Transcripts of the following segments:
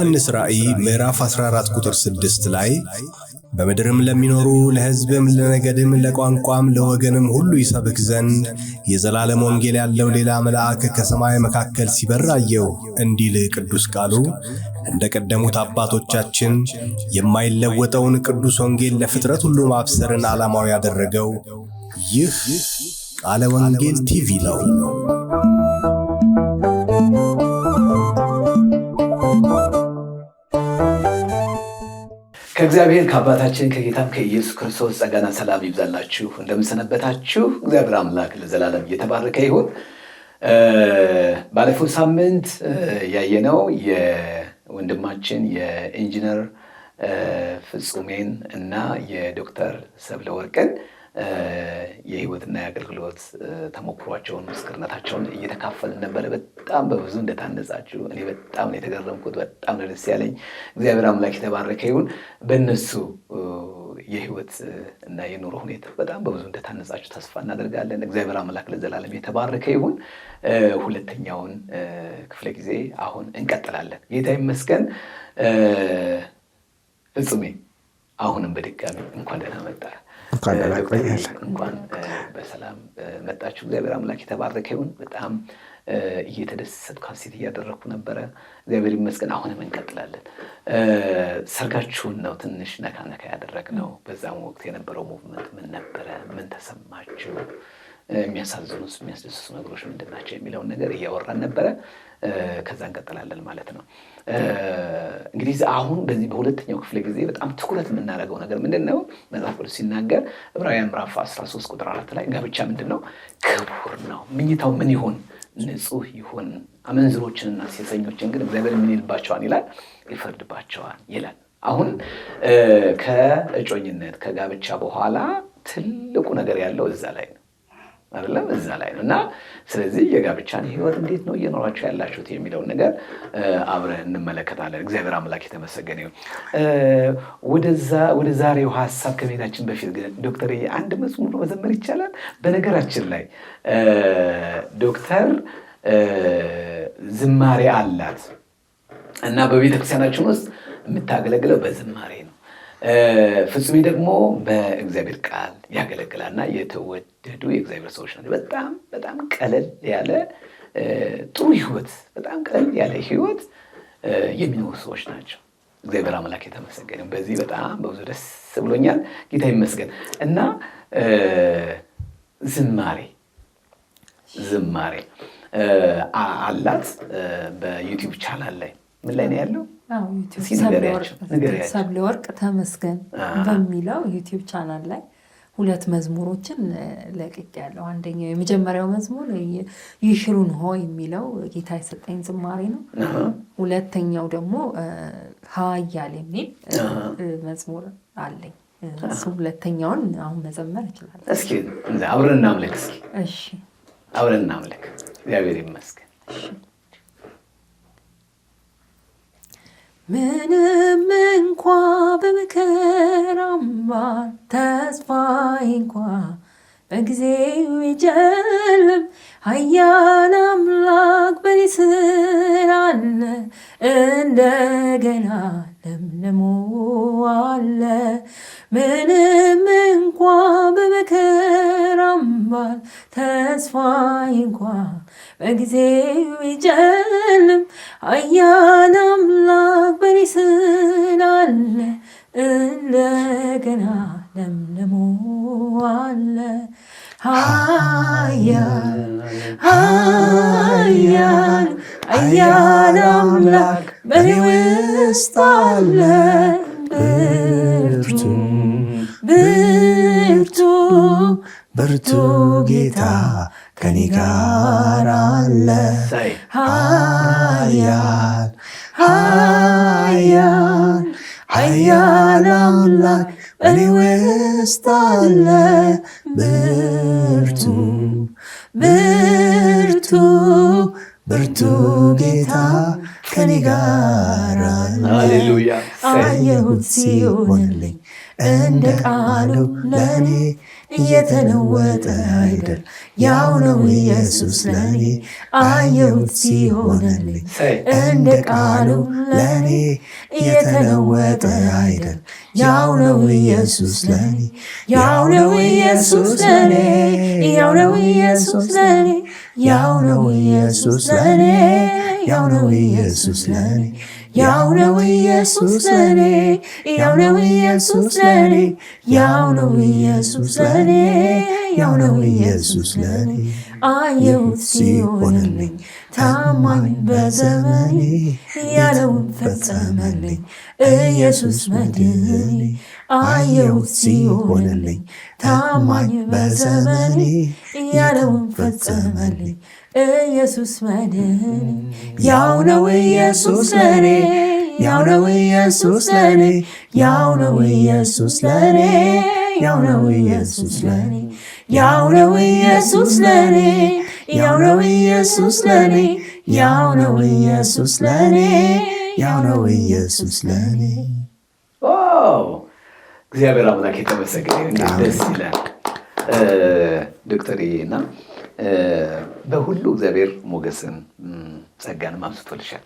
በዮሐንስ ራእይ ምዕራፍ 14 ቁጥር 6 ላይ በምድርም ለሚኖሩ ለሕዝብም ለነገድም ለቋንቋም ለወገንም ሁሉ ይሰብክ ዘንድ የዘላለም ወንጌል ያለው ሌላ መልአክ ከሰማይ መካከል ሲበር አየሁ እንዲል ቅዱስ ቃሉ እንደ ቀደሙት አባቶቻችን የማይለወጠውን ቅዱስ ወንጌል ለፍጥረት ሁሉ ማብሰርን ዓላማው ያደረገው ይህ ቃለ ወንጌል ቲቪ ነው። ከእግዚአብሔር ከአባታችን ከጌታም ከኢየሱስ ክርስቶስ ጸጋና ሰላም ይብዛላችሁ። እንደምንሰነበታችሁ እግዚአብሔር አምላክ ለዘላለም እየተባረከ ይሁን። ባለፈው ሳምንት ያየነው የወንድማችን የኢንጂነር ፍጹሜን እና የዶክተር ሰብለወርቅን የህይወትና የአገልግሎት ተሞክሯቸውን ምስክርነታቸውን እየተካፈልን ነበር። በጣም በብዙ እንደታነጻችሁ እኔ በጣም ነው የተገረምኩት። በጣም ነው ደስ ያለኝ። እግዚአብሔር አምላክ የተባረከ ይሁን። በእነሱ የህይወት እና የኑሮ ሁኔታ በጣም በብዙ እንደታነጻችሁ ተስፋ እናደርጋለን። እግዚአብሔር አምላክ ለዘላለም የተባረከ ይሁን። ሁለተኛውን ክፍለ ጊዜ አሁን እንቀጥላለን። ጌታ ይመስገን። ፍጹሜ አሁንም በድጋሚ እንኳን ደህና መጣ። እንኳን በሰላም መጣችሁ። እግዚአብሔር አምላክ የተባረከ ይሁን። በጣም እየተደሰትኩ ሐሴት እያደረኩ ነበረ። እግዚአብሔር ይመስገን። አሁንም እንቀጥላለን። ሰርጋችሁን ነው ትንሽ ነካ ያደረግነው። በዛም ወቅት የነበረው ሙቭመንት ምን ነበረ? ምን ተሰማችሁ? የሚያሳዝኑስ የሚያስደስቱ ነገሮች ምንድናቸው የሚለውን ነገር እያወራን ነበረ። ከዛ እንቀጥላለን ማለት ነው። እንግዲህ አሁን በዚህ በሁለተኛው ክፍለ ጊዜ በጣም ትኩረት የምናደርገው ነገር ምንድነው? መጽሐፍ ቅዱስ ሲናገር ዕብራውያን ምዕራፍ 13 ቁጥር 4 ላይ ጋብቻ ምንድነው? ክቡር ነው። ምኝታው ምን ይሁን? ንጹህ ይሁን። አመንዝሮችንና ሴሰኞችን ግን እግዚአብሔር ምን ይልባቸዋል ይላል? ይፈርድባቸዋል ይላል። አሁን ከእጮኝነት ከጋብቻ በኋላ ትልቁ ነገር ያለው እዛ ላይ ነው አይደለም? እዛ ላይ ነው። እና ስለዚህ የጋብቻን ህይወት እንዴት ነው እየኖራችሁ ያላችሁት የሚለውን ነገር አብረን እንመለከታለን። እግዚአብሔር አምላክ የተመሰገነ ይሁን። ወደ ዛሬው ሐሳብ ከመሄዳችን በፊት ግን ዶክተር አንድ መዝሙር መዘመር ይቻላል? በነገራችን ላይ ዶክተር ዝማሬ አላት እና በቤተክርስቲያናችን ውስጥ የምታገለግለው በዝማሬ ነው። ፍጹሜ ደግሞ በእግዚአብሔር ቃል ያገለግላልና የተወደዱ የእግዚአብሔር ሰዎች ናቸው። በጣም ቀለል ያለ ጥሩ ህይወት፣ በጣም ቀለል ያለ ህይወት የሚኖሩ ሰዎች ናቸው። እግዚአብሔር አምላክ የተመሰገነ። በዚህ በጣም በብዙ ደስ ብሎኛል። ጌታ ይመስገን። እና ዝማሬ አላት በዩቲዩብ ቻናል ላይ። ምን ላይ ነው ያለው? ሰብለወርቅ ተመስገን በሚለው ዩቲዩብ ቻናል ላይ 2 መዝሙሮችን ለቅቄያለሁ። አንደኛው የመጀመሪያው መዝሙር ይሽሩን ሆይ የሚለው ጌታ የሰጠኝ ዝማሬ ነው። ሁለተኛው ደግሞ ሀያል የሚል መዝሙር አለኝ። እሱ ሁለተኛውን አሁን መዘመር እችላለሁ። እስኪ አብረን እናምልክ። እሺ አብረን እናምልክ። እግዚአብሔር ይመስገን። ምንም እንኳ በመከራም ተስፋዬ እንኳ በጊዜው ይጨልም፣ ኃያል አምላክ በኔ ስር አለ፣ እንደገና ለምልሞ አለ። ምንም እንኳ በመከራም ተስፋዬ እንኳ በጊዜው ይጨልም፣ ኃያል አምላክ በኔ ስር አለ፣ እንደገና ለምልሞ አለ። ኃያል አምላክ በኔ ውስጥ አለ፣ ብርቱ ጌታ ከኔ ጋር አለ። ኃያል አምላክ በኔ ውስጥ አለ፣ ብርቱ ጌታ ከኔ ጋር አለ። ሃሌሉያ። አየሁት ሲሆንልኝ እንደ ቃሉ ለኔ እየተለወጠ አይደል ያው ነው ኢየሱስ ለኔ አየሁት ሲሆንልኝ እንደ ቃሉ ለኔ እየተለወጠ አይደል ያው ነው ኢየሱስ ለኔ ያው ነው ኢየሱስ ለኔ ያው ነው ኢየሱስ ለኔ ያው ነው ኢየሱስ ለኔ ያው ነው ኢየሱስ ለኔ ያው ነው ኢየሱስ ለኔ ያው ነው ኢየሱስ ለኔ ያው ነው ኢየሱስ ለኔ ያው ነው ኢየሱስ ለኔ አየሁት ሲሆንልኝ ታማኝ በዘመኔ ያለውን ፈጸመልኝ ኢየሱስ መድኔ አየሁት ሲሆንልኝ ታማኝ በዘመኔ ያለውን ፈጸመልኝ ኢየሱስ መድኔ ያው ነው ኢየሱስ ለኔ ያው ነው ኢየሱስ ለኔ ያው ነው ኢየሱስ ለኔ ያው ነው ኢየሱስ ለኔ ያው ነው ኢየሱስ ለኔ ያው ነው ኢየሱስ ለኔ ያው ነው ኢየሱስ ለኔ ያው ነው ኢየሱስ ለኔ። እግዚአብሔር አምላክ የተመሰገነ ደስ ይላል። ዶክተር እና በሁሉ እግዚአብሔር ሞገስን ጸጋንም አብዝቶልሻል።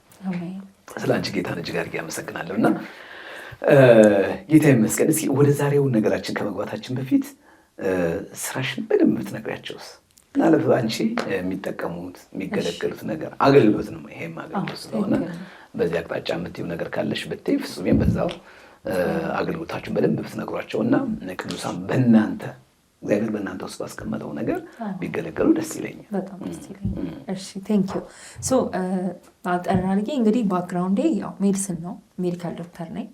ስለ አንቺ ጌታን እጅግ አድርጌ አመሰግናለሁ እና ጌታ ይመስገን። እስኪ ወደ ዛሬው ነገራችን ከመግባታችን በፊት ስራሽን በደንብ ብትነግሪያቸውስ ምናልባት አንቺ የሚጠቀሙት የሚገለገሉት ነገር አገልግሎት ነው። ይሄም አገልግሎት ስለሆነ በዚህ አቅጣጫ የምትይው ነገር ካለሽ ብትይ ፍጹሜን በዛው አገልግሎታችሁን በደንብ ብትነግሯቸው እና ቅዱሳን በእናንተ እግዚአብሔር በእናንተ ውስጥ ባስቀመጠው ነገር ቢገለገሉ ደስ ይለኛል። በጣም ደስ ይለኛል። እሺ ቴንክ ዩ። ሶ አጠራርጌ እንግዲህ ባክግራውንዴ ያው ሜዲሲን ነው። ሜዲካል ዶክተር ነኝ።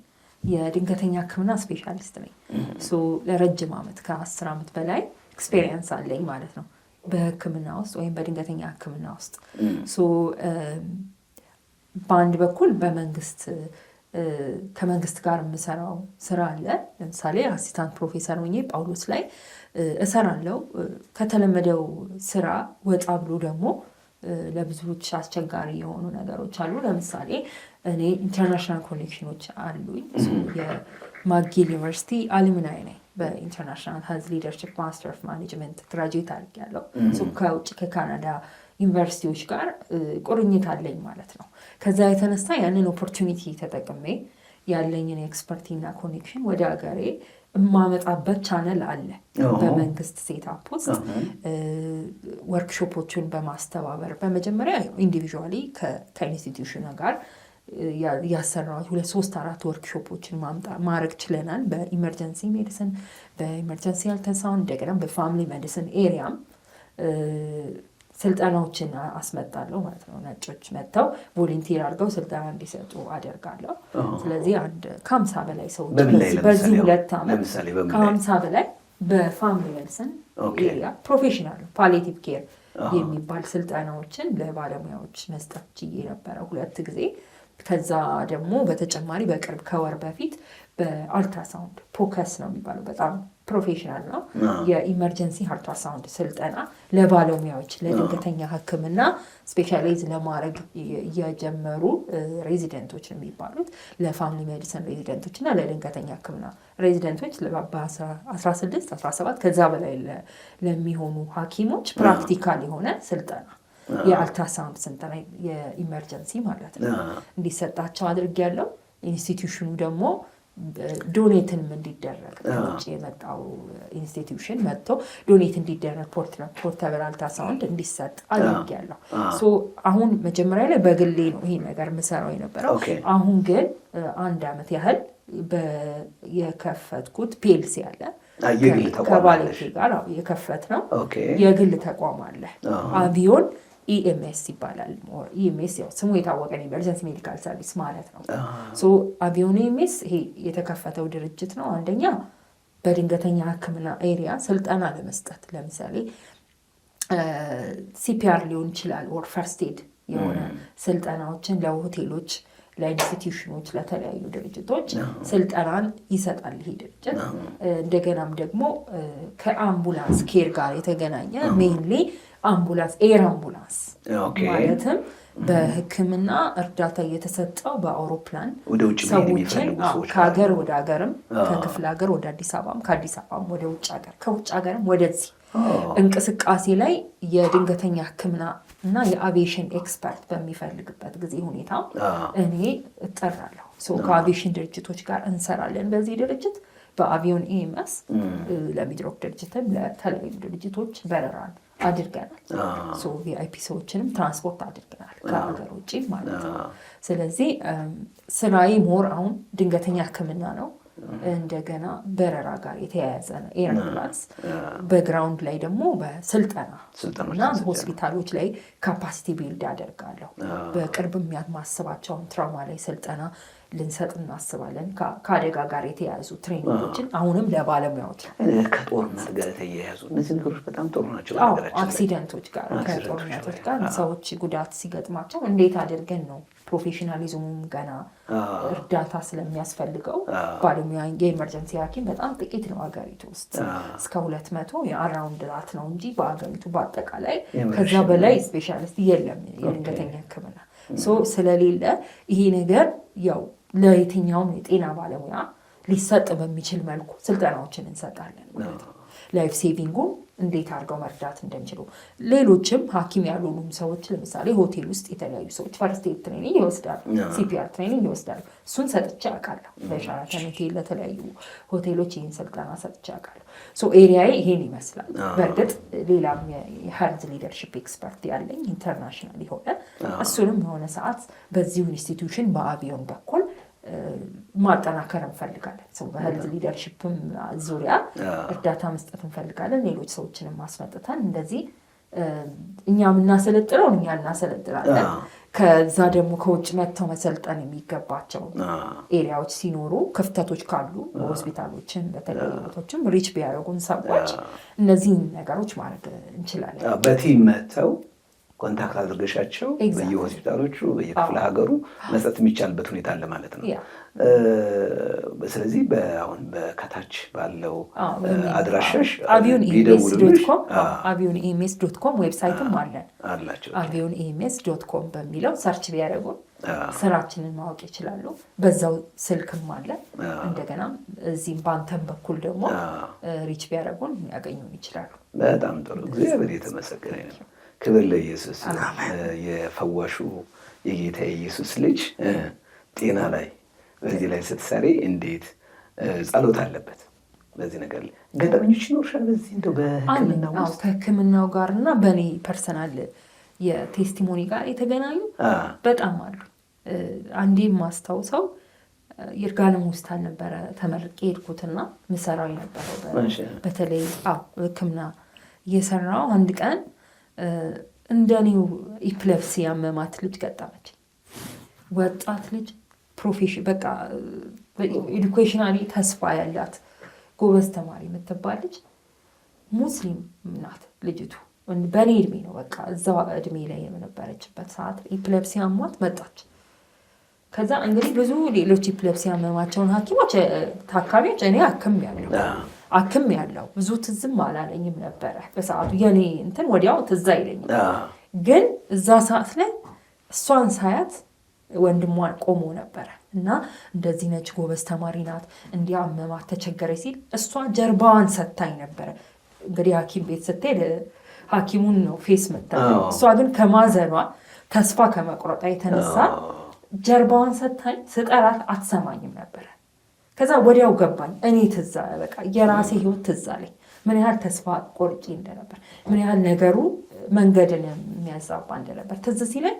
የድንገተኛ ሕክምና ስፔሻሊስት ነኝ። ሶ ለረጅም ዓመት ከ10 ዓመት በላይ ኤክስፔሪየንስ አለኝ ማለት ነው በሕክምና ውስጥ ወይም በድንገተኛ ሕክምና ውስጥ። ሶ በአንድ በኩል ከመንግስት ጋር የምሰራው ስራ አለ። ለምሳሌ አሲስታንት ፕሮፌሰር ሆኜ ጳውሎስ ላይ እሰራለሁ። ከተለመደው ስራ ወጣ ብሎ ደግሞ ለብዙዎች አስቸጋሪ የሆኑ ነገሮች አሉ። ለምሳሌ እኔ ኢንተርናሽናል ኮኔክሽኖች አሉኝ። የማጊል ዩኒቨርሲቲ አሉሚናይ ነኝ። በኢንተርናሽናል ሄልዝ ሊደርሺፕ ማስተር ኦፍ ማኔጅመንት ግራጁዌት አድርጌያለሁ። ከውጭ ከካናዳ ዩኒቨርሲቲዎች ጋር ቁርኝት አለኝ ማለት ነው። ከዛ የተነሳ ያንን ኦፖርቹኒቲ ተጠቅሜ ያለኝን ኤክስፐርቲና ኮኔክሽን ወደ ሀገሬ የማመጣበት ቻነል አለ። በመንግስት ሴታፕ ውስጥ ወርክሾፖችን በማስተባበር በመጀመሪያ ኢንዲቪዥዋሊ ከኢንስቲትዩሽን ጋር ያሰራሁት 2-3-4 ወርክሾፖችን ማድረግ ችለናል። በኢመርጀንሲ ሜዲሲን፣ በኢመርጀንሲ አልትራሳውንድ፣ እንደገና በፋሚሊ ሜዲሲን ኤሪያም ስልጠናዎችን አስመጣለሁ ማለት ነው። ነጮች መጥተው ቮለንቲር አድርገው ስልጠና እንዲሰጡ አደርጋለሁ። ስለዚህ ከ50 በላይ ሰዎች በዚህ 2 ዓመት ከ50 በላይ በፋሚሊ ሜዲሲን ኤሪያ ፕሮፌሽናል ፓሊያቲቭ ኬር የሚባል ስልጠናዎችን ለባለሙያዎች መስጠት ችዬ ነበረ 2 ጊዜ። ከዛ ደግሞ በተጨማሪ በቅርብ ከወር በፊት በአልትራሳውንድ ፖከስ ነው የሚባለው በጣም ፕሮፌሽናል ነው። የኢመርጀንሲ አልትራሳውንድ ስልጠና ለባለሙያዎች ለድንገተኛ ሕክምና ስፔሻላይዝ ለማድረግ እየጀመሩ ሬዚደንቶች ነው የሚባሉት ለፋሚሊ ሜዲሲን ሬዚደንቶች እና ለድንገተኛ ሕክምና ሬዚደንቶች በ16 17 ከዛ በላይ ለሚሆኑ ሐኪሞች ፕራክቲካል የሆነ ስልጠና የአልትራሳውንድ ስልጠና የኢመርጀንሲ ማለት ነው እንዲሰጣቸው አድርጌያለሁ። ኢንስቲትዩሽኑ ደግሞ ዶኔትንም እንዲደረግ ከውጭ የመጣው ኢንስቲትዩሽን መጥቶ ዶኔት እንዲደረግ ፖርታብል አልትራሳውንድ እንዲሰጥ አድርጌያለሁ። አሁን መጀመሪያ ላይ በግሌ ነው ይሄ ነገር የምሰራው የነበረው። አሁን ግን 1 ዓመት ያህል የከፈትኩት ፒኤልሲ አለ ከባለቤቴ ጋር የከፈት ነው የግል ተቋም አለ። አቪዮን ኢኤምኤስ ይባላል። ኢኤምኤስ ያው ስሙ የታወቀ ኢመርጀንሲ ሜዲካል ሰርቪስ ማለት ነው። አቪዮን ኢኤምኤስ ይሄ የተከፈተው ድርጅት ነው። አንደኛ በድንገተኛ ሕክምና ኤሪያ ስልጠና ለመስጠት ለምሳሌ ሲፒአር ሊሆን ይችላል ኦር ፈርስት ኤድ የሆነ ስልጠናዎችን ለሆቴሎች፣ ለኢንስቲትዩሽኖች፣ ለተለያዩ ድርጅቶች ስልጠናን ይሰጣል ይሄ ድርጅት። እንደገናም ደግሞ ከአምቡላንስ ኬር ጋር የተገናኘ ሜይንሊ አምቡላንስ ኤር አምቡላንስ ማለትም በሕክምና እርዳታ እየተሰጠው በአውሮፕላን ወደ ውጭ ሰዎችን ከሀገር ወደ ሀገርም ከክፍለ ሀገር ወደ አዲስ አበባም ከአዲስ አበባም ወደ ውጭ ሀገር ከውጭ ሀገርም ወደዚህ እንቅስቃሴ ላይ የድንገተኛ ሕክምና እና የአቪዬሽን ኤክስፐርት በሚፈልግበት ጊዜ ሁኔታ እኔ እጠራለሁ። ከአቪዬሽን ድርጅቶች ጋር እንሰራለን። በዚህ ድርጅት በአቪዮን ኤምኤስ ለሚድሮክ ድርጅትም ለተለያዩ ድርጅቶች በረራን አድርገናል። ቪአይፒ ሰዎችንም ትራንስፖርት አድርገናል ከሀገር ውጭ ማለት ነው። ስለዚህ ስራዬ ሞር አሁን ድንገተኛ ሕክምና ነው። እንደገና በረራ ጋር የተያያዘ ነው። ኤርፕላንስ በግራውንድ ላይ ደግሞ በስልጠና እና ሆስፒታሎች ላይ ካፓሲቲ ቢልድ አደርጋለሁ። በቅርብ የሚያማስባቸውን ትራውማ ላይ ስልጠና ልንሰጥ እናስባለን። ከአደጋ ጋር የተያያዙ ትሬኒንጎችን አሁንም ለባለሙያዎች ከጦርነት ጋር የተያያዙ እነዚህ ነገሮች በጣም ጥሩ ናቸው። አክሲደንቶች ጋር ከጦርነቶች ጋር ሰዎች ጉዳት ሲገጥማቸው እንዴት አድርገን ነው ፕሮፌሽናሊዝሙም ገና እርዳታ ስለሚያስፈልገው ባለሙያ የኤመርጀንሲ ሐኪም በጣም ጥቂት ነው ሀገሪቱ ውስጥ እስከ 200 የአራውንድ ላት ነው እንጂ በሀገሪቱ በአጠቃላይ ከዛ በላይ ስፔሻሊስት የለም የድንገተኛ ሕክምና ስለሌለ ይሄ ነገር ያው ለየትኛውም የጤና ባለሙያ ሊሰጥ በሚችል መልኩ ስልጠናዎችን እንሰጣለን ማለት ነው። ላይፍ ሴቪንጉን እንዴት አድርገው መርዳት እንደሚችሉ ሌሎችም ሐኪም ያልሆኑም ሰዎች ለምሳሌ ሆቴል ውስጥ የተለያዩ ሰዎች ፈርስት ኤድ ትሬኒንግ ይወስዳሉ፣ ሲፒአር ትሬኒንግ ይወስዳሉ። እሱን ሰጥቼ አውቃለሁ። በሻራተን ሆቴል ለተለያዩ ሆቴሎች ይህን ስልጠና ሰጥቼ አውቃለሁ። ኤሪያዬ ይሄን ይመስላል። በእርግጥ ሌላም የሄልዝ ሊደርሺፕ ኤክስፐርት ያለኝ ኢንተርናሽናል የሆነ እሱንም የሆነ ሰዓት በዚሁ ኢንስቲትዩሽን በአቪዮን በኩል ማጠናከር እንፈልጋለን። በሄልዝ ሊደርሺፕም ዙሪያ እርዳታ መስጠት እንፈልጋለን። ሌሎች ሰዎችንም ማስመጥተን እንደዚህ እኛ የምናሰለጥነው እኛ እናሰለጥናለን። ከዛ ደግሞ ከውጭ መጥተው መሰልጠን የሚገባቸው ኤሪያዎች ሲኖሩ ክፍተቶች ካሉ ሆስፒታሎችን በተለያዩ ቦታዎችም ሪች ቢያደርጉን ሰዎች እነዚህን ነገሮች ማድረግ እንችላለን። በቲም መጥተው ኮንታክት አድርገሻቸው በየሆስፒታሎቹ በየክፍለ ሀገሩ መስጠት የሚቻልበት ሁኔታ አለ ማለት ነው። ስለዚህ አሁን በከታች ባለው አድራሻሽ አቪዮን ኤምኤስ ዶት ኮም ዌብሳይትም አለን አላቸው። አቪዮን ኤምኤስ ዶት ኮም በሚለው ሰርች ቢያደርጉን ስራችንን ማወቅ ይችላሉ። በዛው ስልክም አለ። እንደገና እዚህም ባንተም በኩል ደግሞ ሪች ቢያደርጉን ያገኙን ይችላሉ። በጣም ጥሩ። እግዚአብሔር የተመሰገነ ነው። ክብር ለኢየሱስ። የፈዋሹ የጌታ የኢየሱስ ልጅ ጤና ላይ በዚህ ላይ ስትሰሪ እንዴት ጸሎት አለበት? በዚህ ነገር ላይ ገጠመኞች ይኖርሻል? በዚህ እንደው በሕክምናው ውስጥ ከሕክምናው ጋር እና በእኔ ፐርሰናል የቴስቲሞኒ ጋር የተገናኙ በጣም አሉ። አንዴ የማስታውሰው ይርጋለም ሆስፒታል ነበረ ተመርቄ ሄድኩትና ምሰራው የነበረው በተለይ ሕክምና እየሰራው አንድ ቀን እንደኔው ኢፕለፕሲ ያመማት ልጅ ገጠመች። ወጣት ልጅ ፕሮፌሽን በቃ ኤዱኬሽናሊ ተስፋ ያላት ጎበዝ ተማሪ የምትባል ልጅ ሙስሊም ናት ልጅቱ። በእኔ እድሜ ነው በቃ እዛው እድሜ ላይ የነበረችበት ሰዓት ኢፕለፕሲ አሟት መጣች። ከዛ እንግዲህ ብዙ ሌሎች ኢፕለፕሲ ያመማቸውን ሐኪሞች ታካሚዎች እኔ አክም ያለው ብዙ ትዝም አላለኝም ነበረ በሰዓቱ የኔ እንትን ወዲያው ትዝ አይለኝም። ግን እዛ ሰዓት ላይ እሷን ሳያት ወንድሟን ቆሞ ነበረ እና እንደዚህ ነች ጎበዝ ተማሪ ናት እንዲህ አመማት ተቸገረ ሲል እሷ ጀርባዋን ሰታኝ ነበረ። እንግዲህ ሐኪም ቤት ስትሄድ ሐኪሙን ነው ፌስ መታየው። እሷ ግን ከማዘኗ ተስፋ ከመቁረጧ የተነሳ ጀርባዋን ሰታኝ ስጠራት አትሰማኝም ነበረ። ከዛ ወዲያው ገባኝ እኔ ትዝ በቃ የራሴ ህይወት ትዝ አለኝ። ምን ያህል ተስፋ ቆርጬ እንደነበር፣ ምን ያህል ነገሩ መንገድን የሚያዛባ እንደነበር ትዝ ሲለኝ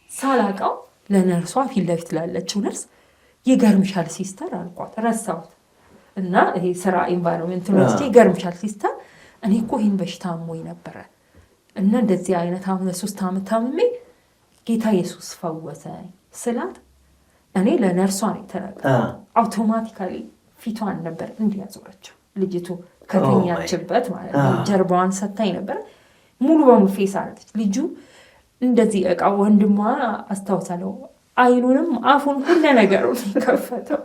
ሳላውቀው ለነርሷ ፊት ለፊት ላለችው ነርስ ይገርምሻል ሲስተር አልኳት። ረሳሁት እና ይሄ ስራ ኢንቫይሮንመንት ነው ይገርምሻል ሲስተር እኔ እኮ ይሄን በሽታ አሞኝ ነበረ እና እንደዚህ አይነት 3 ዓመት ታምሜ ጌታ ኢየሱስ ፈወሰኝ ስላት እኔ ለነርሷ ነው የተናገርኩት። አውቶማቲካሊ ፊቷን ነበር እንዲያዞረችው ልጅቱ ከተኛችበት ማለት ነው። ጀርባዋን ሰታኝ ነበር ሙሉ በሙሉ ፌስ አረገች ልጁ እንደዚህ እቃ ወንድሟ አስታውሳለሁ አይኑንም አፉን ሁሉ ነገሩን ይከፈተው።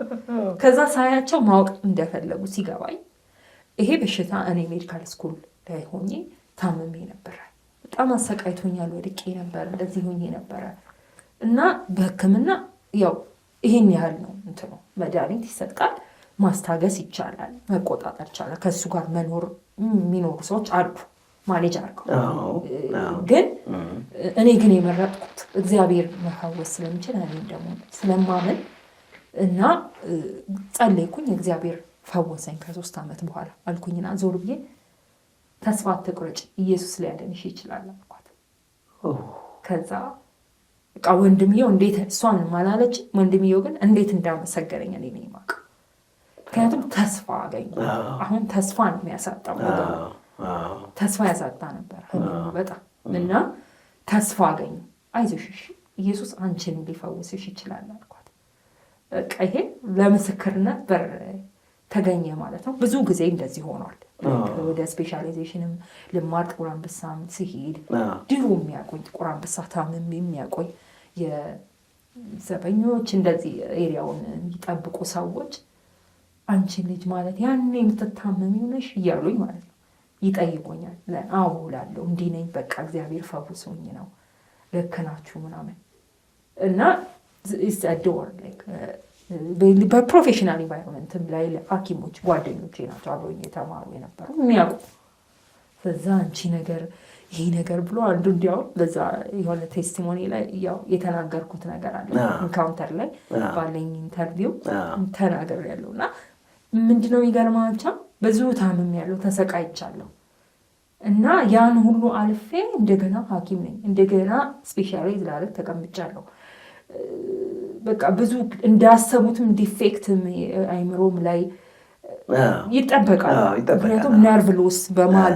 ከዛ ሳያቸው ማወቅ እንደፈለጉ ሲገባኝ ይሄ በሽታ እኔ ሜዲካል ስኩል ላይ ሆኜ ታምሜ ነበር በጣም አሰቃይቶኛል። ወድቄ ነበር፣ እንደዚህ ሆኜ ነበረ እና በሕክምና ያው ይሄን ያህል ነው እንትኑ መድኃኒት ይሰጣል፣ ማስታገስ ይቻላል፣ መቆጣጠር ይቻላል። ከእሱ ጋር የሚኖሩ ሰዎች አሉ ማኔጅ አድርገው። ግን እኔ ግን የመረጥኩት እግዚአብሔር መፈወስ ስለሚችል እኔም ደግሞ ስለማምን እና ጸለይኩኝ። እግዚአብሔር ፈወሰኝ ከ3 ዓመት በኋላ አልኩኝና ዞር ብዬ ተስፋ አትቁረጭ ኢየሱስ ሊያድንሽ ይችላል አልኳት። ከዛ በቃ ወንድምየው እንዴት እሷን ማላለች፣ ወንድምየው ግን እንዴት እንዳመሰገረኝ እኔ ነኝ የማውቀው። ምክንያቱም ተስፋ አገኘ። አሁን ተስፋ ነው የሚያሳጣው ነገር፣ ተስፋ ያሳጣ ነበር በጣም እና ተስፋ አገኘ። አይዞሽ ኢየሱስ አንቺን ሊፈውስሽ ይችላል አልኳት። በቃ ይሄ ለምስክርነት በር ተገኘ ማለት ነው። ብዙ ጊዜ እንደዚህ ሆኗል። ወደ ስፔሻላይዜሽንም ልማር ጥቁር አንበሳም ሲሄድ ድሮ የሚያቆኝ ጥቁር አንበሳ ታምም የሚያቆኝ የዘበኞች እንደዚህ ኤሪያውን የሚጠብቁ ሰዎች አንቺን ልጅ ማለት ያኔ የምትታመሚው ነሽ እያሉኝ ማለት ነው ይጠይቁኛል። አዎ እላለሁ፣ እንዲህ ነኝ በቃ እግዚአብሔር ፈውሶኝ ነው፣ ልክ ናችሁ ምናምን እና ዶር በፕሮፌሽናል ኢንቫይሮንመንትም ላይ ሐኪሞች ጓደኞቼ ናቸው አብሮኝ የተማሩ የነበሩ የሚያውቁ። በዛ አንቺ ነገር ይሄ ነገር ብሎ አንዱ እንዲያው በዛ የሆነ ቴስቲሞኒ ላይ ያው የተናገርኩት ነገር አለ ኢንካውንተር ላይ ባለኝ ኢንተርቪው ተናገር ያለው እና ምንድነው የሚገርማቸው ብዙ ታምም ያለው ተሰቃይቻለሁ እና ያን ሁሉ አልፌ እንደገና ሐኪም ነኝ፣ እንደገና ስፔሻላይዝ ላደርግ ተቀምጫለሁ። በቃ ብዙ እንዳሰቡትም ዲፌክትም አይምሮም ላይ ይጠበቃል። ምክንያቱም ነርቭ ሎስ በማል